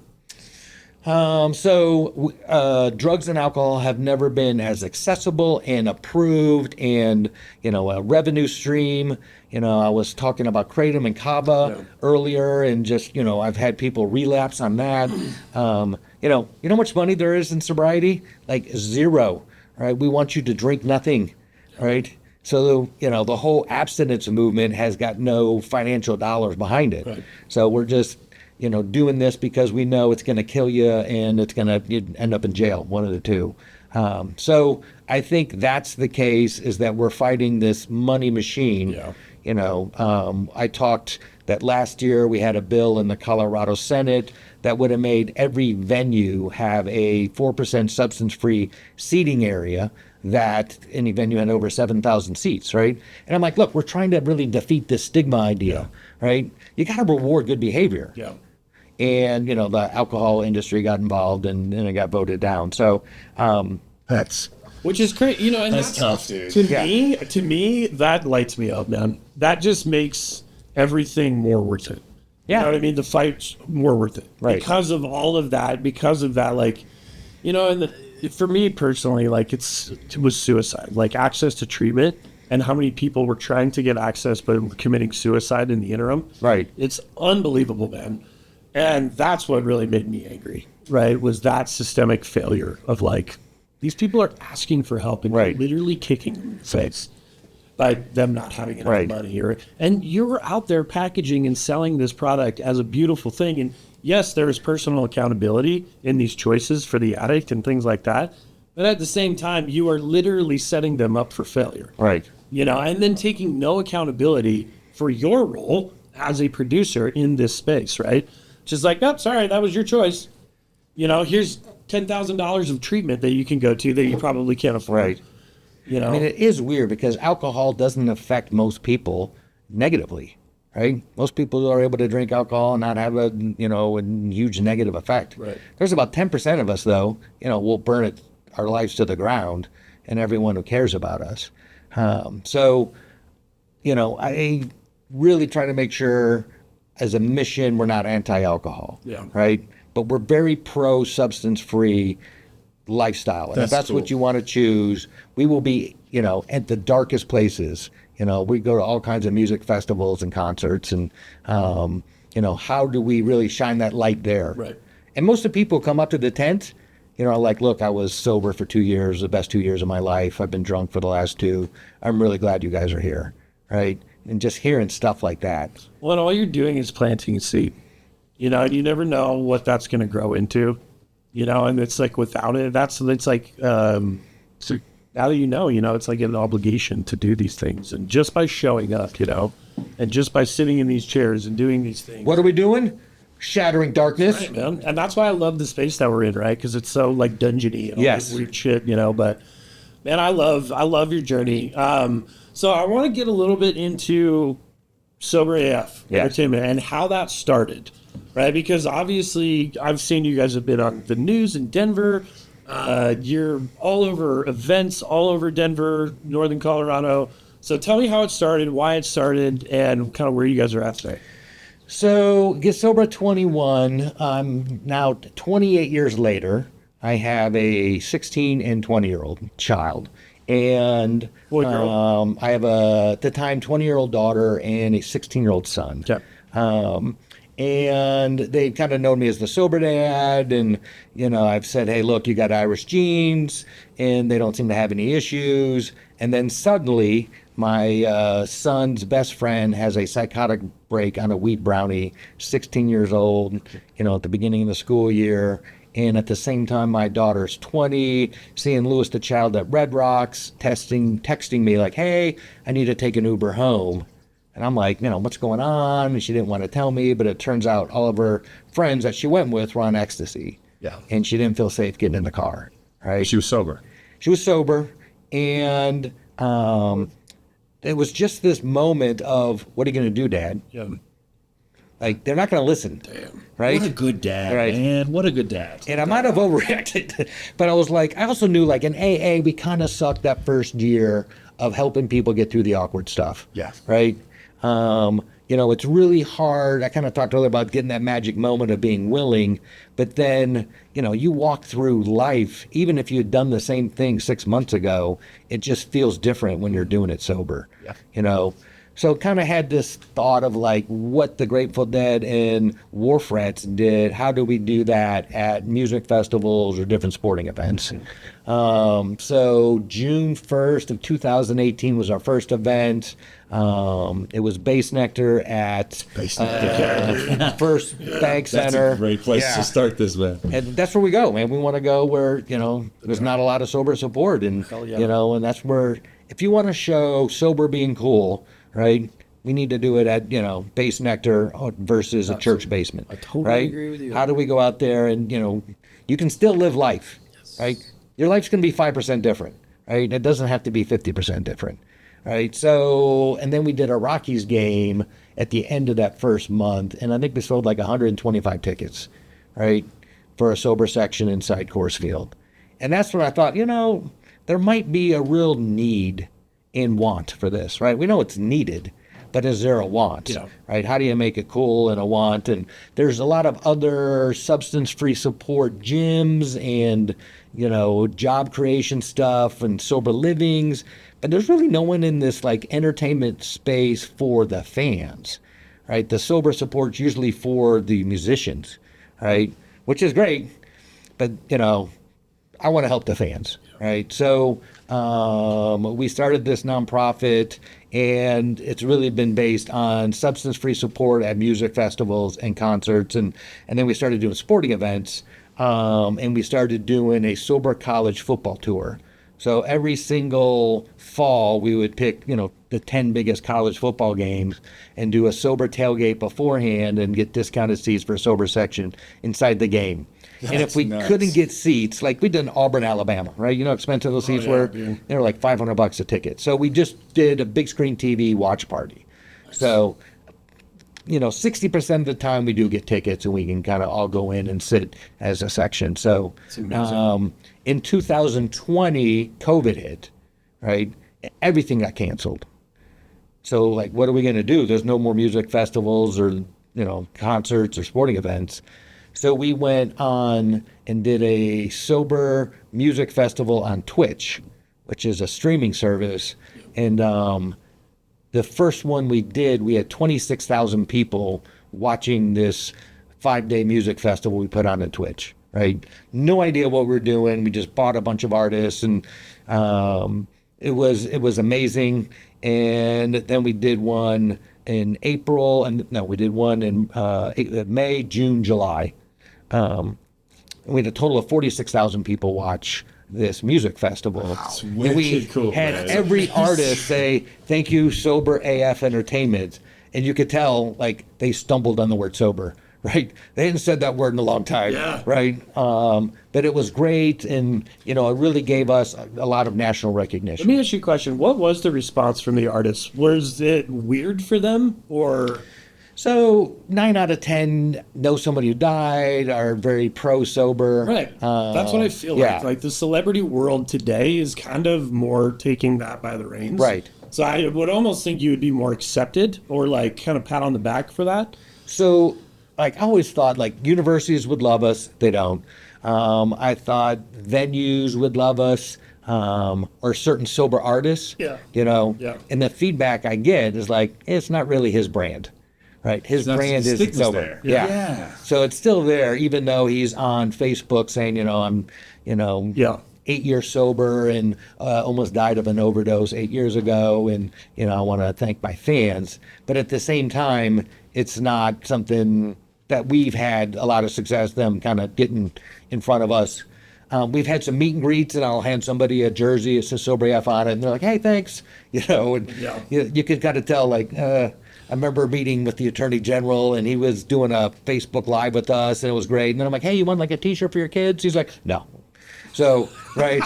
Drugs and alcohol have never been as accessible and approved and, a revenue stream. I was talking about Kratom and Kava earlier, and just, I've had people relapse on that. You know how much money there is in sobriety? Like zero, right? We want you to drink nothing, right? So, the whole abstinence movement has got no financial dollars behind it. Right. So we're just, doing this because we know it's going to kill you and it's going to end up in jail, one of the two. So I think that's the case, is that we're fighting this money machine. Yeah. I talked that last year we had a bill in the Colorado Senate that would have made every venue have a 4% substance-free seating area, that any venue had over 7,000 seats, right? And I'm like, look, we're trying to really defeat this stigma idea, right? You got to reward good behavior. Yeah. And, the alcohol industry got involved and it got voted down. So that's... Which is great, and that's tough, dude. To me, that lights me up, man. That just makes everything more worth it. Yeah. You know what I mean? The fight's more worth it. Right. Because of all of that, for me personally, it was suicide, like access to treatment, and how many people were trying to get access but were committing suicide in the interim. Right. It's unbelievable, man. And that's what really made me angry, right? Was that systemic failure of these people are asking for help and Right. literally kicking them in the face by them not having enough Right. money. And you're out there packaging and selling this product as a beautiful thing. And yes, there is personal accountability in these choices for the addict and things like that. But at the same time, you are literally setting them up for failure. Right. And then taking no accountability for your role as a producer in this space, right? Just sorry, that was your choice. Here's $10,000 of treatment that you can go to that you probably can't afford. Right. I mean, it is weird because alcohol doesn't affect most people negatively, right? Most people are able to drink alcohol and not have a huge negative effect. Right. There's about 10% of us, though, we'll burn our lives to the ground, and everyone who cares about us. I really try to make sure as a mission we're not anti-alcohol, right? But we're very pro substance-free lifestyle. And if that's what you want to choose, we will be, at the darkest places. We go to all kinds of music festivals and concerts, and, how do we really shine that light there? Right. And most of the people come up to the tent, look, I was sober for 2 years, the best 2 years of my life. I've been drunk for the last 2. I'm really glad you guys are here, right? And just hearing stuff like that. Well, and all you're doing is planting a seed. You never know what that's going to grow into. And it's without it, so now that it's like an obligation to do these things. And just by showing up, and just by sitting in these chairs and doing these things. What are we doing? Shattering darkness. Right, man. And that's why I love the space that we're in, right? Because it's so dungeony and all Yes. this weird shit, but man, I love your journey. So I want to get a little bit into Sober AF Entertainment and how that started, right? Because obviously I've seen you guys have been on the news in Denver. You're all over events all over Denver, Northern Colorado. So tell me how it started, why it started, and kind of where you guys are at today. So, get sober at 21. I'm now 28 years later. I have a 16 and 20-year-old child. And Boy, girl. I have at the time, 20-year-old daughter and a 16-year-old son. Okay. And they've kind of known me as the sober dad. And, I've said, hey, look, you got Irish genes. And they don't seem to have any issues. And then suddenly, my son's best friend has a psychotic break on a wheat brownie, 16 years old, at the beginning of the school year. And at the same time, my daughter's 20, seeing Louis the Child at Red Rocks, texting me like, hey, I need to take an Uber home. And I'm like, what's going on? And she didn't want to tell me, but it turns out all of her friends that she went with were on ecstasy. Yeah. And she didn't feel safe getting in the car, right? She was sober. She was sober. And it was just this moment of, what are you going to do, Dad? Yeah. Like, they're not going to listen. Damn. Right? What a good dad, Right. man. What a good dad. And I might have overreacted, but I was like, I also knew like in AA, we kind of sucked that first year of helping people get through the awkward stuff. Yeah. Right. it's really hard. I kind of talked earlier about getting that magic moment of being willing, but then, you walk through life, even if you had done the same thing 6 months ago, it just feels different when you're doing it sober. Yeah. So kind of had this thought of like what the Grateful Dead and Wharf-Rats did. How do we do that at music festivals or different sporting events? So June 1st of 2018 was our first event. It was Bass Nectar at First Bank Center. That's a great place to start this, man. And that's where we go, man. We want to go where, there's not a lot of sober support. And, and that's where, if you want to show sober being cool, right, we need to do it at, Bass Nectar versus a church basement. I totally agree with you. How do we go out there and, you can still live life, right? Your life's going to be 5% different, right? It doesn't have to be 50% different, right? So, and then we did a Rockies game at the end of that first month, and I think we sold like 125 tickets, right, for a sober section inside Coors Field. And that's when I thought, there might be a real need and want for this, right? We know it's needed, but is there a want, right? How do you make it cool and a want? And there's a lot of other substance-free support gyms and, job creation stuff and sober livings, but there's really no one in this like entertainment space for the fans, right? The sober support's usually for the musicians, right? Which is great, but, I want to help the fans, right? So we started this nonprofit, and it's really been based on substance-free support at music festivals and concerts, and then we started doing sporting events, and we started doing a sober college football tour. So every single fall, we would pick, the 10 biggest college football games and do a sober tailgate beforehand and get discounted seats for a sober section inside the game. And if we couldn't get seats, like we did in Auburn, Alabama, right? You know how expensive those seats were? They were like $500 a ticket. So we just did a big screen TV watch party. So, 60% of the time we do get tickets and we can kind of all go in and sit as a section. So in 2020, COVID hit, right? Everything got canceled. So like, what are we going to do? There's no more music festivals or, concerts or sporting events. So we went on and did a sober music festival on Twitch, which is a streaming service. And the first one we did, we had 26,000 people watching this 5-day music festival we put on Twitch, right? No idea what we're doing. We just bought a bunch of artists, and it was amazing. And then we did one in April, we did one in May, June, July. We had a total of 46,000 people watch this music festival. Wow, and we cool, had man. every artist say, "Thank you, Sober AF Entertainment." And you could tell, like, they stumbled on the word sober, right? They hadn't said that word in a long time, right? But it was great, and, it really gave us a lot of national recognition. Let me ask you a question. What was the response from the artists? Was it weird for them, or... So 9 out of 10 know somebody who died, are very pro-sober. Right. That's what I feel like. Like the celebrity world today is kind of more taking that by the reins. Right. So I would almost think you would be more accepted or like kind of pat on the back for that. So like I always thought like universities would love us. They don't. I thought venues would love us. Or certain sober artists. Yeah. And the feedback I get is like, it's not really his brand. Right, his brand is sober. There. Yeah. So it's still there, even though he's on Facebook saying, I'm, 8 years sober and almost died of an overdose 8 years ago, and I want to thank my fans. But at the same time, it's not something that we've had a lot of success. Them kind of getting in front of us. We've had some meet and greets, and I'll hand somebody a jersey. It says Sober AF on it, and they're like, "Hey, thanks." And you could kind of tell like. I remember meeting with the Attorney General, and he was doing a Facebook Live with us, and it was great. And then I'm like, "Hey, you want like a T-shirt for your kids?" He's like, "No." So, right,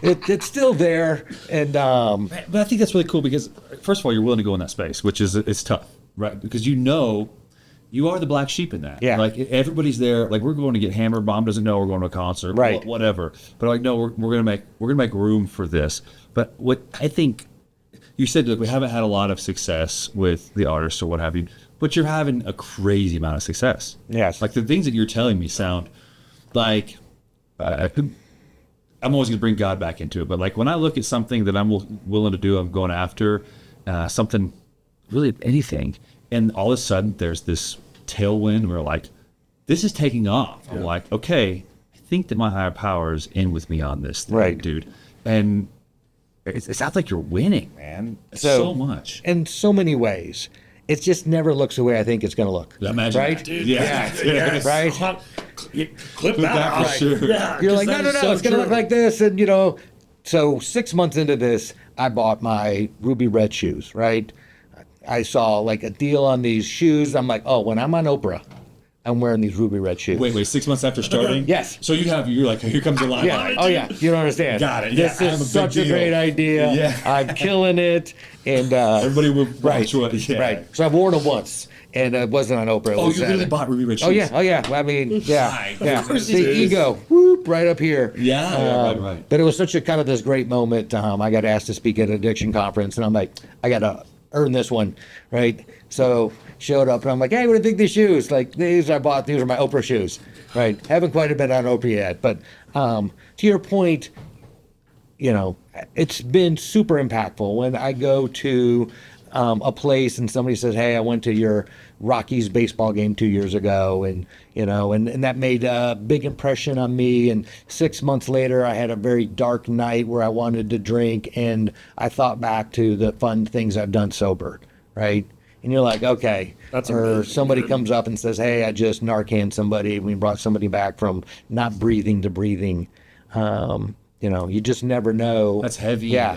it's still there, and But I think that's really cool because, first of all, you're willing to go in that space, which is it's tough, right? Because you are the black sheep in that. Yeah. Like everybody's there. Like we're going to get hammered. Mom doesn't know we're going to a concert. Right. Whatever. But like, no, we're gonna make room for this. But what I think you said that we haven't had a lot of success with the artists or what have you, but you're having a crazy amount of success. Yes. Like the things that you're telling me sound like I'm always going to bring God back into it, but like when I look at something that I'm willing to do, I'm going after something, really anything, and all of a sudden there's this tailwind where like this is taking off. I'm like, okay, I think that my higher power is in with me on this thing, Right. dude. And it sounds like you're winning, man. So much. In so many ways. It just never looks the way I think it's going to look. Imagine right? that, dude. Yeah. Right? Clip that out. for sure. Yeah, You're like, 'cause no, that is so it's going to look true. like this. And, you know, so 6 months into this, I bought my ruby red shoes, right? I saw like a deal on these shoes. I'm like, oh, when I'm on Oprah, I'm wearing these ruby red shoes. Wait, 6 months after starting? Yes. So you're like, here comes the line. Yeah. Oh, yeah. You don't understand. Got it. This Yeah, I'm a is such big a great deal. idea. Yeah. I'm killing it. And Everybody will right. watch what. Yeah. Right. So I've worn them once, and it wasn't on Oprah. It Oh, was, you really bought ruby red shoes? Oh yeah. Oh yeah. I mean, yeah. Right. Yeah. Of course The it is. ego, whoop, right up here. Yeah. Right. But it was such a kind of this great moment. I got asked to speak at an addiction conference, and I'm like, I gotta earn this one, right? So showed up, and I'm like, hey, what do you think of these shoes? Like these I bought. These are my Oprah shoes, right? Haven't quite been on Oprah yet, but to your point, you know, it's been super impactful when I go to a place and somebody says, hey, I went to your Rockies baseball game 2 years ago, and you know, and that made a big impression on me. And 6 months later, I had a very dark night where I wanted to drink, and I thought back to the fun things I've done sober, right? And you're like, okay. That's or amazing, somebody dude. comes up and says, hey, I just Narcan somebody. We brought somebody back from not breathing to breathing. You know, you just never know. That's heavy. Yeah.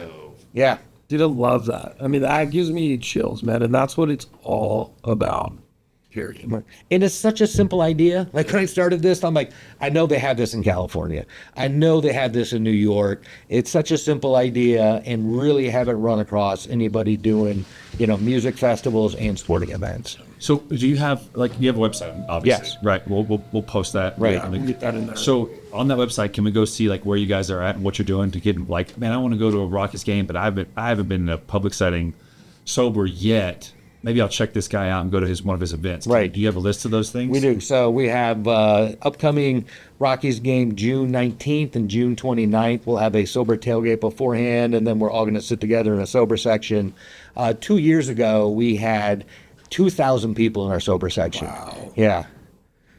Yeah. Dude, I love that. I mean, that gives me chills, man. And that's what it's all about. Period. And it's such a simple idea. Like when I started this, I'm like, I know they have this in California. I know they have this in New York. It's such a simple idea and really haven't run across anybody doing, you know, music festivals and sporting events. So do you have a website? Obviously. Yes. Right. We'll post that. Right. Yeah, Get that in there. So on that website, can we go see like where you guys are at and what you're doing to get like, man, I want to go to a Rockets game, but I haven't been in a public setting sober yet. Maybe I'll check this guy out and go to one of his events. Right. Do you have a list of those things? We do. So we have upcoming Rockies game June 19th and June 29th. We'll have a sober tailgate beforehand, and then we're all going to sit together in a sober section. 2 years ago, we had 2,000 people in our sober section. Wow. Yeah.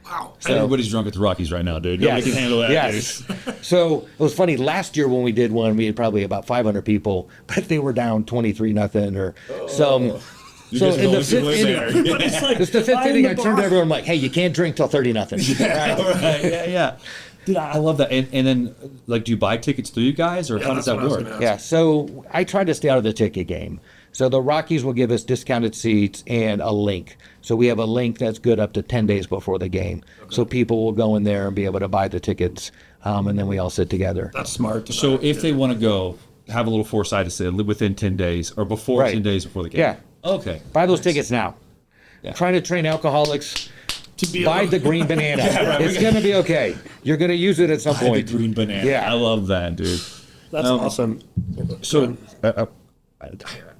Wow. Everybody's drunk at the Rockies right now, dude. Yes. Nobody can handle that. Yes. Dude. So it was funny. Last year when we did one, we had probably about 500 people, but they were down 23-0 or some. You So guys in the always fifth live inning, there. it's the fifth inning. I turned to everyone like, "Hey, you can't drink till 30-0." Right. Yeah. Dude, I love that. And then, like, do you buy tickets through you guys, or how does that's that what I was work? gonna ask. Yeah, so I try to stay out of the ticket game. So the Rockies will give us discounted seats and a link. So we have a link that's good up to 10 days before the game. So people will go in there and be able to buy the tickets, and then we all sit together. That's smart. So if they want to go, have a little foresight to say live within 10 days or before Right. 10 days before the game. Yeah. Okay. Buy those tickets now. Yeah. Trying to train alcoholics. To be Buy able- the green banana. It's going to be okay. You're going to use it at some Buy the point. green banana. Yeah. I love that, dude. That's awesome. So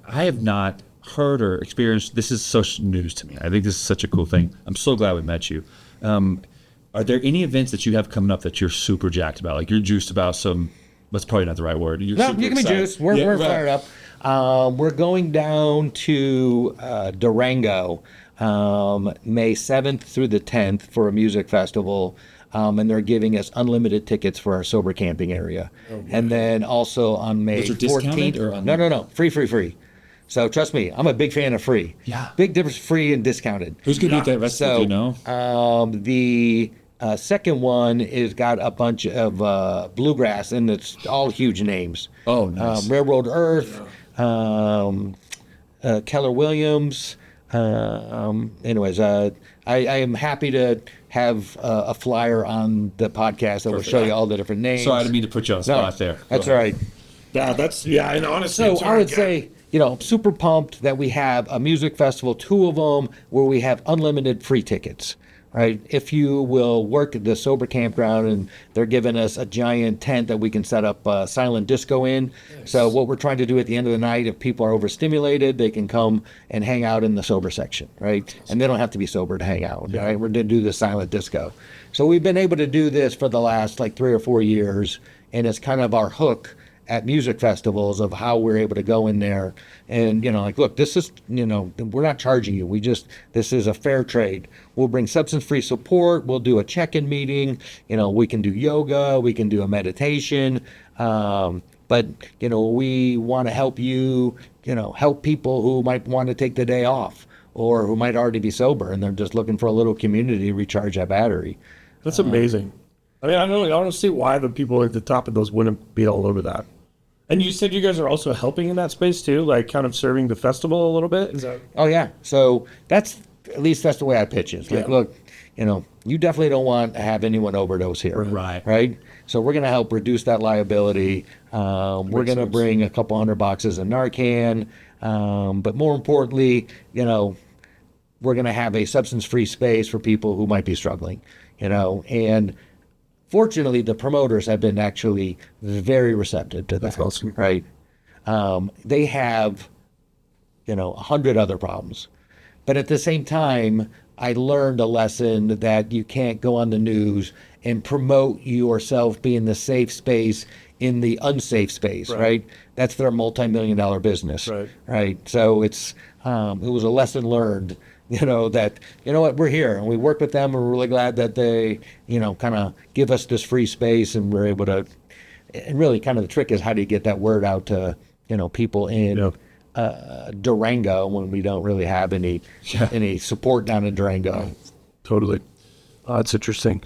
I have not heard or experienced, this is such news to me. I think this is such a cool thing. I'm so glad we met you. Are there any events that you have coming up that you're super jacked about? Like you're juiced about some, that's probably not the right word. You're No, super you can be excited. juiced. We're Yeah, right. fired up. We're going down to Durango May 7th through the 10th for a music festival. And they're giving us unlimited tickets for our sober camping area. And then also on May Those are discounted 14th. or un- No. Free. So trust me, I'm a big fan of free. Yeah. Big difference, free and discounted. Who's going to be at that festival, So, do you know? The second one is got a bunch of bluegrass, and it's all huge names. Oh, nice. Railroad Earth, Keller Williams. Anyways, I am happy to have a flyer on the podcast that will show you all the different names. Sorry, I didn't mean to put you on the No, spot there. That's all right. Yeah, and honestly, So it's I would hard, say, you know, super pumped that we have a music festival, 2 of them, where we have unlimited free tickets, right? If you will work at the sober campground, and they're giving us a giant tent that we can set up silent disco in. So what we're trying to do at the end of the night, if people are overstimulated, they can come and hang out in the sober section, right? And they don't have to be sober to hang out, right? We're going to do the silent disco. So we've been able to do this for the last like 3 or 4 years, and it's kind of our hook at music festivals of how we're able to go in there and, like, look, this is, we're not charging you. This is a fair trade. We'll bring substance-free support. We'll do a check-in meeting. We can do yoga. We can do a meditation. But, we want to help you, help people who might want to take the day off or who might already be sober and they're just looking for a little community to recharge that battery. That's amazing. I mean, I don't see why the people at the top of those wouldn't be all over that. And you said you guys are also helping in that space too, like kind of serving the festival a little bit? Is that... Oh, yeah. So that's the way I pitch it. It's like, look, you definitely don't want to have anyone overdose here. Right. Right? So we're going to help reduce that liability. We're going to bring a couple hundred boxes of Narcan. But more importantly, we're going to have a substance-free space for people who might be struggling, and fortunately, the promoters have been actually very receptive to that. That's awesome. Right? They have, 100 other problems. But at the same time, I learned a lesson that you can't go on the news and promote yourself being the safe space in the unsafe space, right? That's their multi-million-dollar business, right? So it was a lesson learned, that, we're here and we work with them and we're really glad that they, kind of give us this free space and we're able to, and really kind of the trick is how do you get that word out to, people in Durango when we don't really have any support down in Durango. Totally. That's interesting.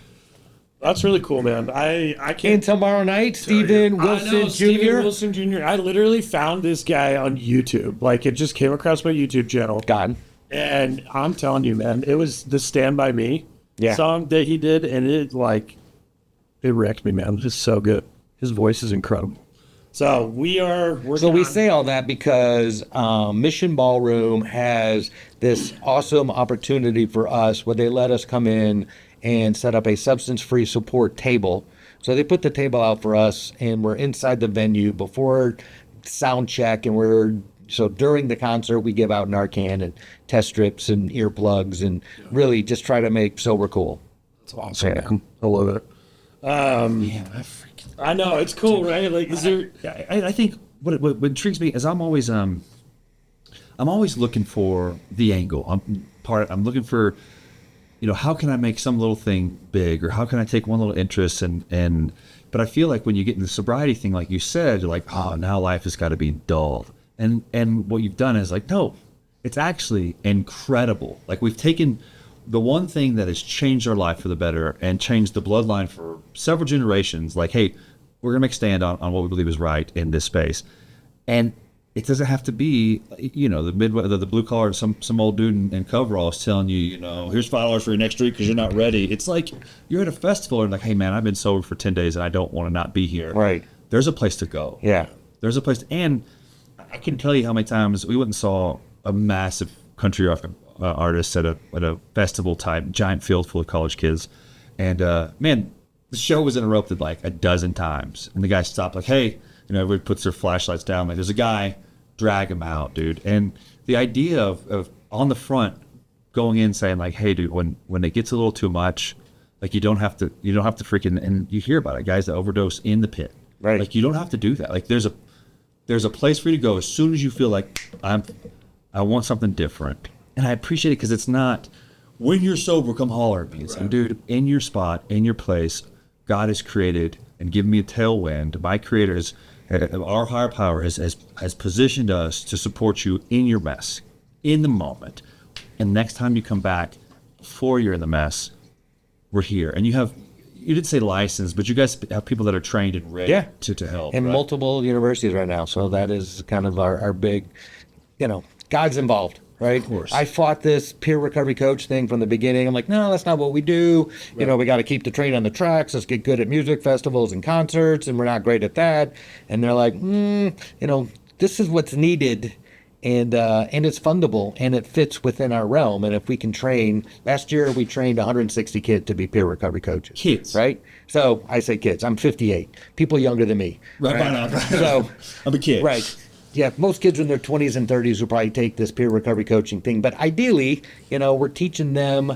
That's really cool, man. I can't. And tomorrow night, Stephen Wilson Jr. Stephen Wilson Jr. I literally found this guy on YouTube. Like, it just came across my YouTube channel. God. And I'm telling you, man, it was the Stand By Me song that he did, and it wrecked me, man. It's so good. His voice is incredible. So we say all that because Mission Ballroom has this awesome opportunity for us where they let us come in and set up a substance-free support table. So they put the table out for us, and we're inside the venue before sound check, and so during the concert, we give out Narcan and test strips and earplugs and really just try to make sober cool. That's awesome. Yeah. I love it. I know, it's cool, right? Like, is there... I think what intrigues me is I'm always looking for the angle. I'm looking for, how can I make some little thing big, or how can I take one little interest but I feel like when you get in the sobriety thing, like you said, you're like, oh, now life has got to be dulled. And what you've done is like, no, it's actually incredible. Like, we've taken the one thing that has changed our life for the better and changed the bloodline for several generations. Like, hey, we're going to make a stand on what we believe is right in this space. And it doesn't have to be, the blue collar, some old dude in coveralls telling you, here's $5 for your next drink because you're not ready. It's like you're at a festival and like, hey, man, I've been sober for 10 days and I don't want to not be here. Right. There's a place to go. Yeah. There's a place. And I can tell you how many times we went and saw a massive country artist at a festival type, giant field full of college kids. And, man, the show was interrupted like a dozen times. And the guy stopped like, hey, everybody puts their flashlights down. Like, there's a guy, drag him out, dude. And the idea of on the front going in saying like, hey, dude, when it gets a little too much, like you don't have to freaking, and you hear about it, guys that overdose in the pit. Right. Like, you don't have to do that. Like, there's a place for you to go as soon as you feel like I want something different. And I appreciate it because it's not, when you're sober, come holler at me. It's like, dude, in your spot, in your place, God has created and given me a tailwind. My creator our higher power has positioned us to support you in your mess, in the moment. And next time you come back, before you're in the mess, we're here. And you didn't say license, but you guys have people that are trained and ready to help. And multiple universities right now. So that is kind of our big, God's involved, right? Of course. I fought this peer recovery coach thing from the beginning. I'm like, no, that's not what we do. Right. We got to keep the train on the tracks. Let's get good at music festivals and concerts, and we're not great at that. And they're like, this is what's needed and it's fundable, and it fits within our realm. And if we can train, last year we trained 160 kids to be peer recovery coaches. Kids. Right? So I say kids. I'm 58. People younger than me. Right. So I'm a kid. right. Yeah, most kids in their 20s and 30s will probably take this peer recovery coaching thing. But ideally, we're teaching them,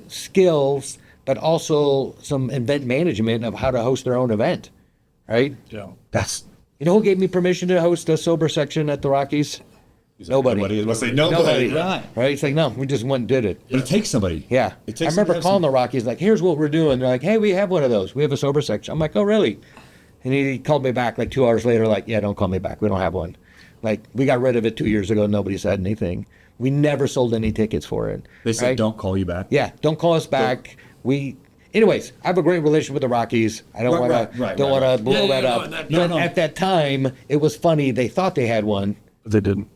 skills, but also some event management of how to host their own event. Right? Yeah. That's Who gave me permission to host a sober section at the Rockies? Nobody. I was going to say nobody. Right. Right? It's like, no, we just went and did it. But it takes somebody. Yeah. It takes I remember somebody to calling have the Rockies, like, here's what we're doing. They're like, hey, we have one of those. We have a sober section. I'm like, oh, really? And he called me back like 2 hours later, like, yeah, don't call me back. We don't have one. Like, we got rid of it 2 years ago. Nobody said anything. We never sold any tickets for it. They said, right? don't call you back. Yeah, don't call us back. Anyways, I have a great relationship with the Rockies. I don't want to blow that up. But at that time, it was funny. They thought they had one, They didn't.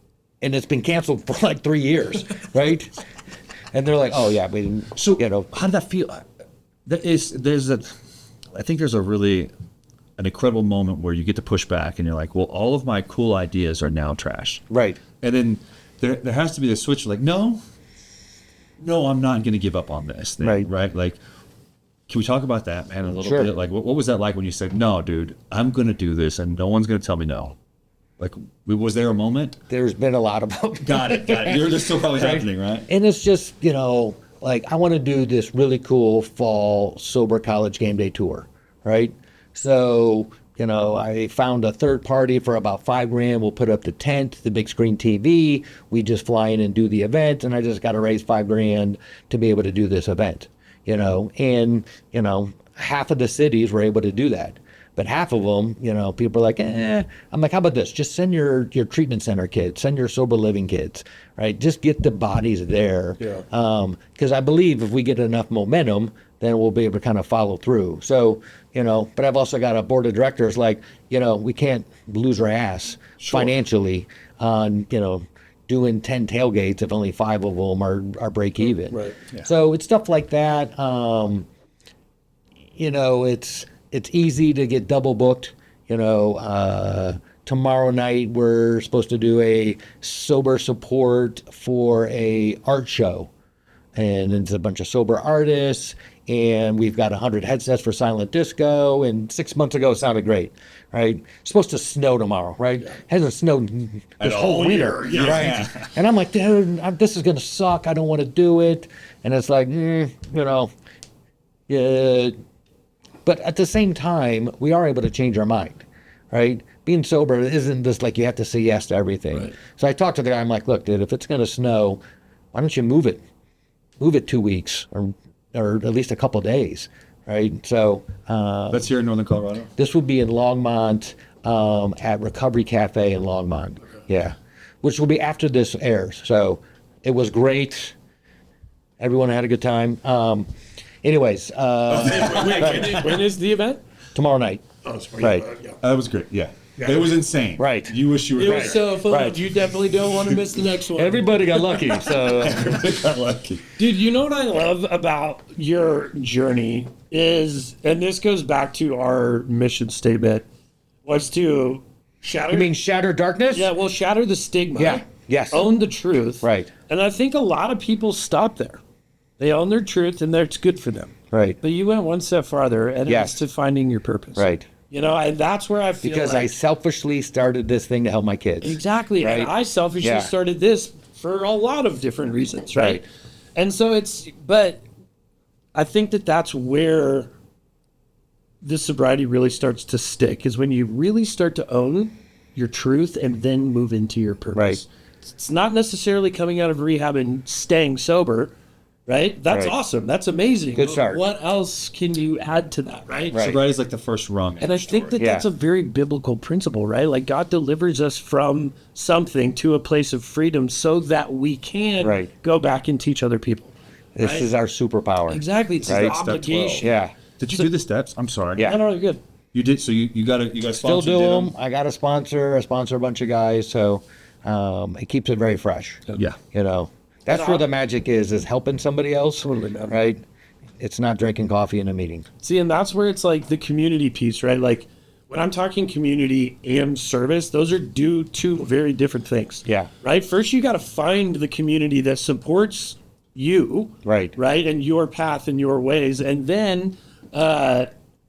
and it's been canceled for like 3 years, right? And they're like, "Oh yeah, we didn't." So how did that feel? I think there's a really an incredible moment where you get to push back and you're like, well, all of my cool ideas are now trash. Right. And then there has to be the switch like, no, I'm not going to give up on this thing. Right. Like, can we talk about that, man, a little bit? Like, what was that like when you said, no, dude, I'm going to do this and no one's going to tell me no? Like, was there a moment? There's been a lot of them. Got it. They're still probably happening, right? And it's just, like, I want to do this really cool fall sober college game day tour, right? So, I found a third party for about $5,000. We'll put up the tent, the big screen TV. We just fly in and do the event, and I just got to raise $5,000 to be able to do this event, and half of the cities were able to do that. But half of them, people are like, I'm like, how about this? Just send your treatment center kids, send your sober living kids, right? Just get the bodies there. Yeah. Because I believe if we get enough momentum, then we'll be able to kind of follow through. So, but I've also got a board of directors like, we can't lose our ass financially on, doing 10 tailgates if only 5 of them are break even. Right. Yeah. So it's stuff like that. It's easy to get double booked. Tomorrow night we're supposed to do a sober support for a art show, and it's a bunch of sober artists, and we've got 100 headsets for silent disco. And 6 months ago it sounded great, right? It's supposed to snow tomorrow, right? It hasn't snowed this whole winter, right? Yeah. And I'm like, dude, this is gonna suck. I don't want to do it. And it's like, yeah. But at the same time, we are able to change our mind, right? Being sober isn't just like you have to say yes to everything. Right. So I talked to the guy. I'm like, look, dude, if it's going to snow, why don't you move it? Move it 2 weeks or at least a couple of days, right? So that's here in Northern Colorado. This would be in Longmont at Recovery Cafe in Longmont. Okay. Yeah, which will be after this airs. So it was great. Everyone had a good time. Anyways, when is the event? Tomorrow night. Oh, it's right. That was great. Yeah. It was insane. Right. You wish you were there. It was so fun. Right. You definitely don't want to miss the next one. Everybody got lucky. So, got lucky. Dude, you know what I love about your journey is, and this goes back to our mission statement, was to shatter. You mean shatter darkness? Yeah, well, shatter the stigma. Yeah. Yes. Own the truth. Right. And I think a lot of people stop there. They own their truth, and it's good for them. Right. But you went one step farther, and it's to finding your purpose. Right. And that's where I feel because I selfishly started this thing to help my kids. Exactly. Right? And I selfishly started this for a lot of different reasons, right? And so but I think that's where the sobriety really starts to stick, is when you really start to own your truth and then move into your purpose. Right. It's not necessarily coming out of rehab and staying sober. Right? That's awesome. That's amazing. Good start. What else can you add to that, right? Sobriety is like the first rung. And I think that's a very biblical principle, right? Like God delivers us from something to a place of freedom so that we can go back and teach other people. This is our superpower. Exactly. It's an obligation. Yeah. Did you do the steps? I'm sorry. Yeah. No, you're good. You did. So you got a sponsor. Still do them. I got a sponsor. I sponsor a bunch of guys. So it keeps it very fresh. Yeah. That's where the magic is helping somebody else. Totally, man. Right? It's not drinking coffee in a meeting. See, and that's where it's like the community piece, right? Like when I'm talking community and service, those are two very different things. Yeah. Right? First, you got to find the community that supports you. Right. Right? And your path and your ways. And then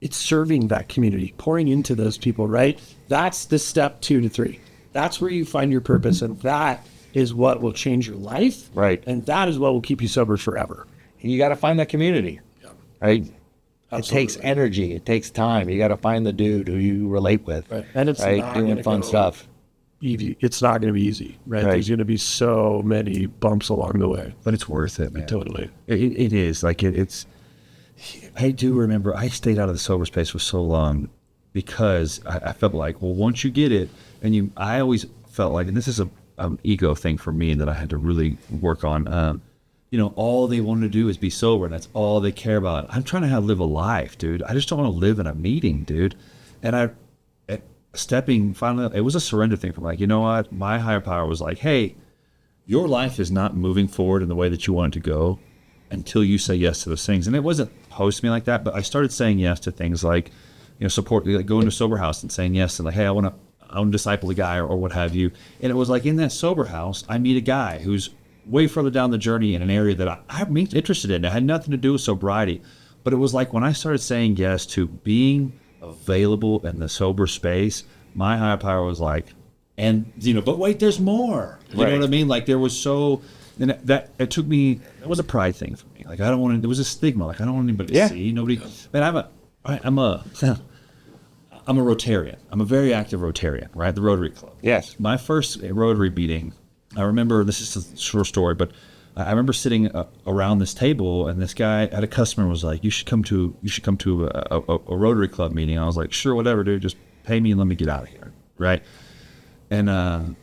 it's serving that community, pouring into those people, right? That's the step 2 to 3. That's where you find your purpose. And that is what will change your life. Right. And that is what will keep you sober forever. And you got to find that community. Yeah. Right? Absolutely. It takes energy. It takes time. You got to find the dude who you relate with. Right. And it's right? not Doing gonna fun go stuff. easy. It's not going to be easy, right? Right. There's going to be so many bumps along the way. But it's worth it, man. Totally. It is. Like, it's. I do remember I stayed out of the sober space for so long because I felt like, well, once you get it, and I always felt like, and this is an ego thing for me that I had to really work on. All they want to do is be sober, and that's all they care about. I'm trying to live a life, dude. I just don't want to live in a meeting, dude. And finally, it was a surrender thing from like, you know what? My higher power was like, hey, your life is not moving forward in the way that you want it to go until you say yes to those things. And it wasn't supposed to me like that, but I started saying yes to things like, support, like going to a sober house and saying yes, and like, hey, I want to disciple a guy or what have you. And it was like in that sober house, I meet a guy who's way further down the journey in an area that I'm interested in. It had nothing to do with sobriety, but it was like when I started saying yes to being available in the sober space, my higher power was like, but wait, there's more. You know what I mean? Like there was and that it took me. It was a pride thing for me. Like I don't want to. There was a stigma. Like I don't want anybody to see. Nobody. Man, I'm a Rotarian. I'm a very active Rotarian. Right, the Rotary Club. Yes. My first Rotary meeting. I remember. This is a short story, but I remember sitting around this table, and this guy had a customer was like, "You should come to a Rotary Club meeting." I was like, "Sure, whatever, dude. Just pay me and let me get out of here." Right. And I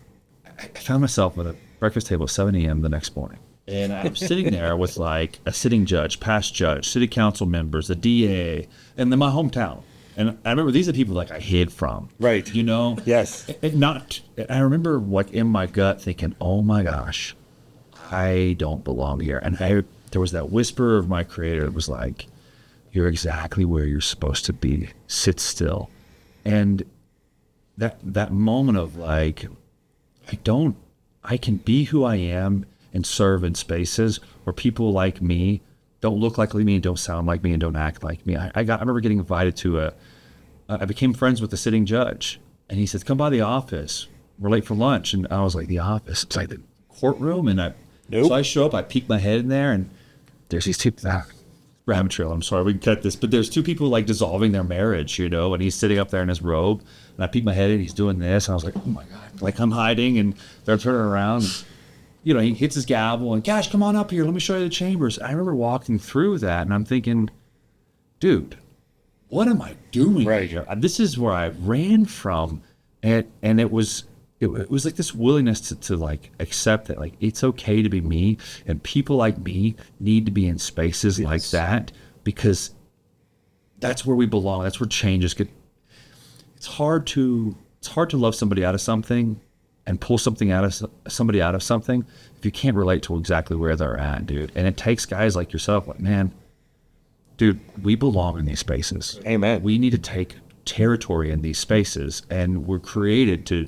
found myself at a breakfast table at 7 a.m. the next morning. And I'm sitting there with like a sitting judge, past judge, city council members, the DA, and then my hometown. And I remember these are people like I hid from. Right. Yes. I remember like in my gut thinking, oh my gosh, I don't belong here. And there was that whisper of my creator that was like, you're exactly where you're supposed to be. Sit still. And that moment of like, I can be who I am and serve in spaces where people like me don't look like me and don't sound like me and don't act like me. I remember getting invited to I became friends with the sitting judge, and he said, come by the office. We're late for lunch. And I was like, the office? It's like the courtroom. And so I show up, I peek my head in there, and there's these two, rabbit trail, I'm sorry, we can cut this, but there's two people like dissolving their marriage, and he's sitting up there in his robe, and I peek my head in, he's doing this, and I was like, oh my God, like I'm hiding, and they're turning around, and, he hits his gavel, and gosh, come on up here, let me show you the chambers. I remember walking through that, and I'm thinking, dude, what am I doing here? This is where I ran from, and it was like this willingness to like accept that like it's okay to be me, and people like me need to be in spaces like that, because that's where we belong. That's where changes get. It's hard to love somebody out of something and pull somebody out of something if you can't relate to exactly where they're at, dude. And it takes guys like yourself, like, man, dude, we belong in these spaces. Amen. We need to take territory in these spaces, and we're created to.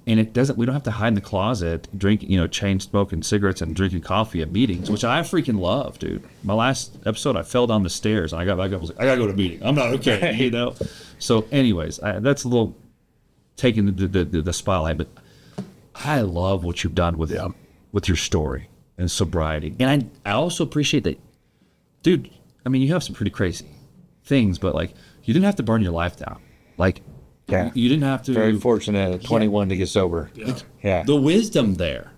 And we don't have to hide in the closet, chain smoking cigarettes and drinking coffee at meetings, which I freaking love, dude. My last episode, I fell down the stairs and I got back up. I was like, I gotta go to a meeting. I'm not okay, So anyways, that's a little taking the spotlight, but I love what you've done with your story and sobriety. And I also appreciate that, dude, I mean, you have some pretty crazy things, but like, you didn't have to burn your life down. Like, yeah, you didn't have to. Very fortunate at 21 to get sober. Yeah. The wisdom there.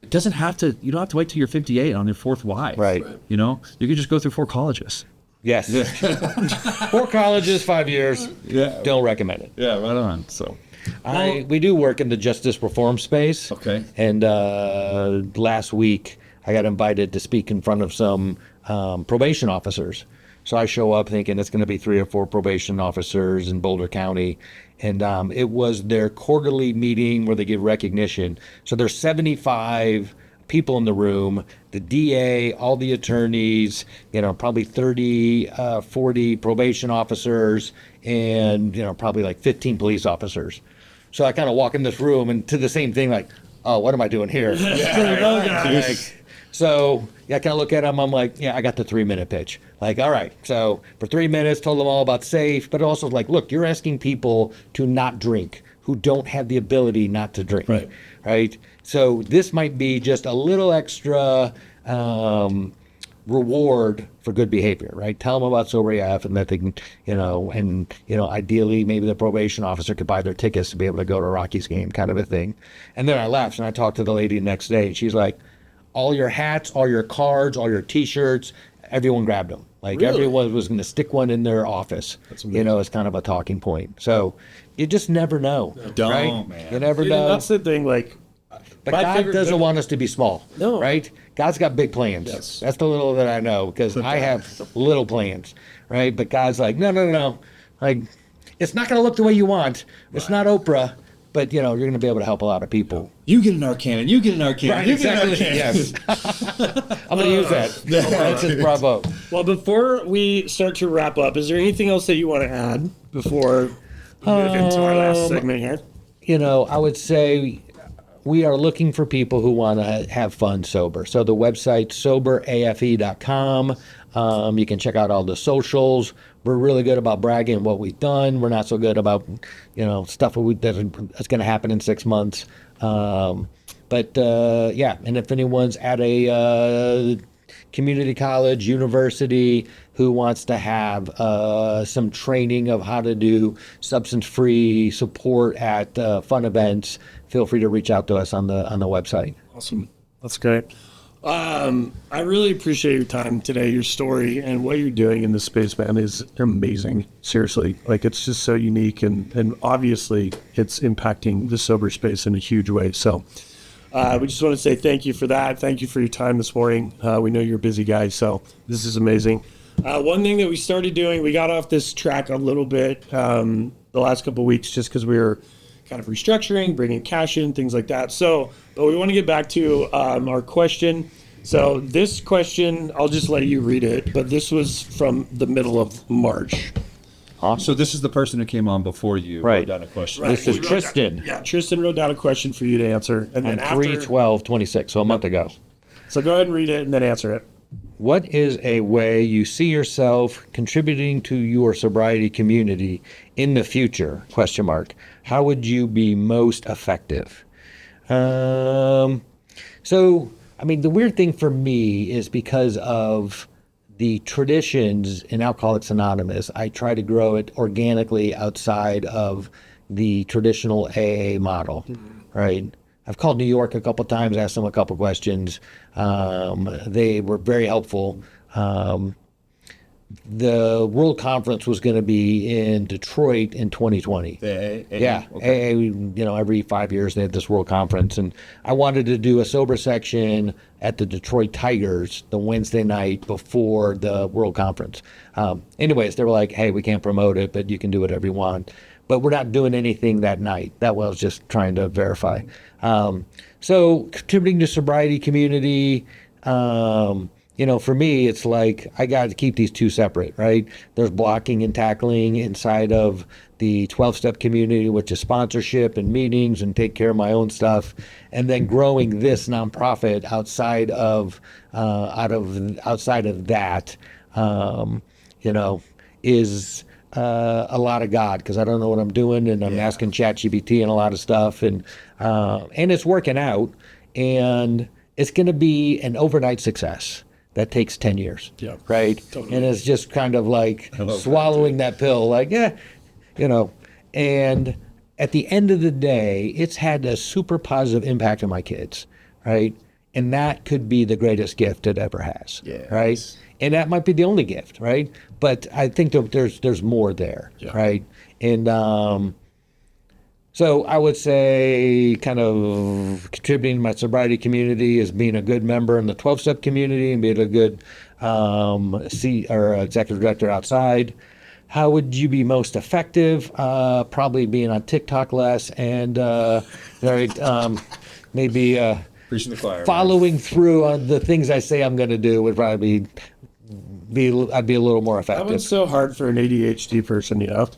It doesn't have to. You don't have to wait till you're 58 on your fourth wife. Right. You could just go through 4 colleges. Yes. 4 colleges, 5 years. Yeah. Don't recommend it. Yeah, right on. So, we do work in the justice reform space. Okay. And last week I got invited to speak in front of some probation officers. So I show up thinking it's going to be 3 or 4 probation officers in Boulder County. And it was their quarterly meeting where they give recognition. So there's 75 people in the room, the DA, all the attorneys, probably 30, 40 probation officers, and, probably like 15 police officers. So I kind of walk in this room and to the same thing, like, oh, what am I doing here? So I kind of look at them. I'm like, I got the 3-minute pitch. Like, all right. So for 3 minutes, told them all about safe, but also like, look, you're asking people to not drink who don't have the ability not to drink. Right. So this might be just a little extra reward for good behavior, right? Tell them about Sober AF and that they can, ideally maybe the probation officer could buy their tickets to be able to go to a Rockies game, kind of a thing. And then I left and I talked to the lady the next day and she's like, all your hats, all your cards, all your T-shirts, everyone grabbed them. Like everyone was going to stick one in their office, as kind of a talking point. So you just never know, right? Man. You never know. That's the thing, like. But God doesn't want us to be small, right? God's got big plans. Yes. That's the little that I know because I have little plans, right? But God's like, no. Like, it's not going to look the way you want. It's not Oprah. But, you're going to be able to help a lot of people. You get an Arcanum. You get an Arcanum. Right, you exactly. Yes. I'm going to use that. That's just bravo. Well, before we start to wrap up, is there anything else that you want to add before we move into our last segment here? I would say we are looking for people who want to have fun sober. So the website, soberafe.com. You can check out all the socials. We're really good about bragging what we've done. We're not so good about, stuff that's going to happen in 6 months. And if anyone's at a community college, university who wants to have some training of how to do substance-free support at fun events, feel free to reach out to us on the website. Awesome. That's great. I really appreciate your time today. Your story and what you're doing in this space, man, is amazing. Seriously. Like, it's just so unique and obviously it's impacting the sober space in a huge way. So we just want to say thank you for that. Thank you for your time this morning. We know you're a busy guy, so this is amazing. One thing that we started doing, we got off this track a little bit the last couple of weeks just because we were kind of restructuring, bringing cash in, things like that. But we want to get back to our question. So this question, I'll just let you read it, but this was from the middle of March. So this is the person who came on before you. Right. Wrote down a question. This is Tristan. Tristan wrote down a question for you to answer. And then On 3/12/26, so a month ago. So go ahead and read it and then answer it. What is a way you see yourself contributing to your sobriety community in the future? ? How would you be most effective? The weird thing for me is because of the traditions in Alcoholics Anonymous, I try to grow it organically outside of the traditional AA model, right? I've called New York a couple times, asked them a couple questions. They were very helpful. The World Conference was going to be in Detroit in 2020. The AA? Yeah, Okay. AA, every 5 years they have this World Conference, and I wanted to do a sober section at the Detroit Tigers the Wednesday night before the World Conference. Anyways, they were like, hey, we can't promote it, but you can do whatever you want. But we're not doing anything that night. That was just trying to verify. So contributing to sobriety community, for me, it's like I got to keep these two separate, right? There's blocking and tackling inside of the 12-step community, which is sponsorship and meetings and take care of my own stuff, and then growing this nonprofit outside of that, is a lot of God, because I don't know what I'm doing, and I'm asking ChatGPT and a lot of stuff, and it's working out, and it's going to be an overnight success. That takes 10 years, right? Totally. And it's just kind of like swallowing that pill, like, and at the end of the day, it's had a super positive impact on my kids, right? And that could be the greatest gift it ever has, right? And that might be the only gift, right? But I think that there's more there, right? And so I would say kind of contributing to my sobriety community is being a good member in the 12-step community and being a good executive director outside. How would you be most effective? Probably being on TikTok less and maybe Preaching the choir. following through on the things I say I'm going to do would probably I'd be a little more That one's effective. so hard for an ADHD person, you know?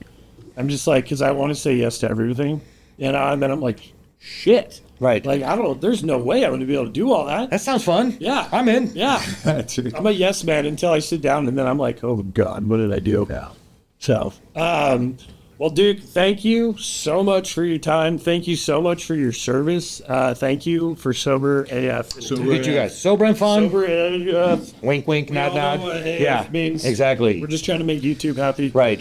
I'm just like, because I want to say yes to everything. And then I'm like, shit. Right. Like, there's no way I'm going to be able to do all that. That sounds fun. Yeah. I'm in. Yeah. I'm a yes man until I sit down and then I'm like, oh God, what did I do? Yeah. So, well, Duke, thank you so much for your time. Thank you so much for your service. Thank you for Sober AF. Look at you guys. Sober and fun. Sober AF. Wink, wink, We nod, all know nod. what AF Yeah, means. exactly. We're just trying to make YouTube happy. Right.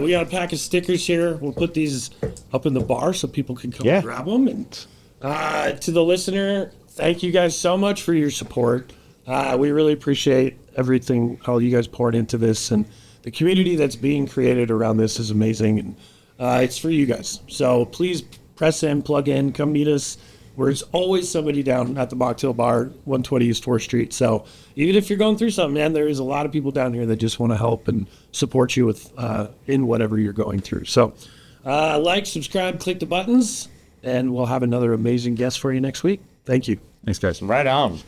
We got a pack of stickers here. We'll put these up in the bar so people can come Yeah. grab them. And to the listener, thank you guys so much for your support. We really appreciate everything, all you guys poured into this, and the community that's being created around this is amazing. And it's for you guys. So please press in, plug in, come meet us. There's always somebody down at the Mocktail Bar, 120 East 4th Street. So even if you're going through something, man, there is a lot of people down here that just want to help and support you with in whatever you're going through. So like, subscribe, click the buttons, and we'll have another amazing guest for you next week. Thank you. Thanks, guys. Right on.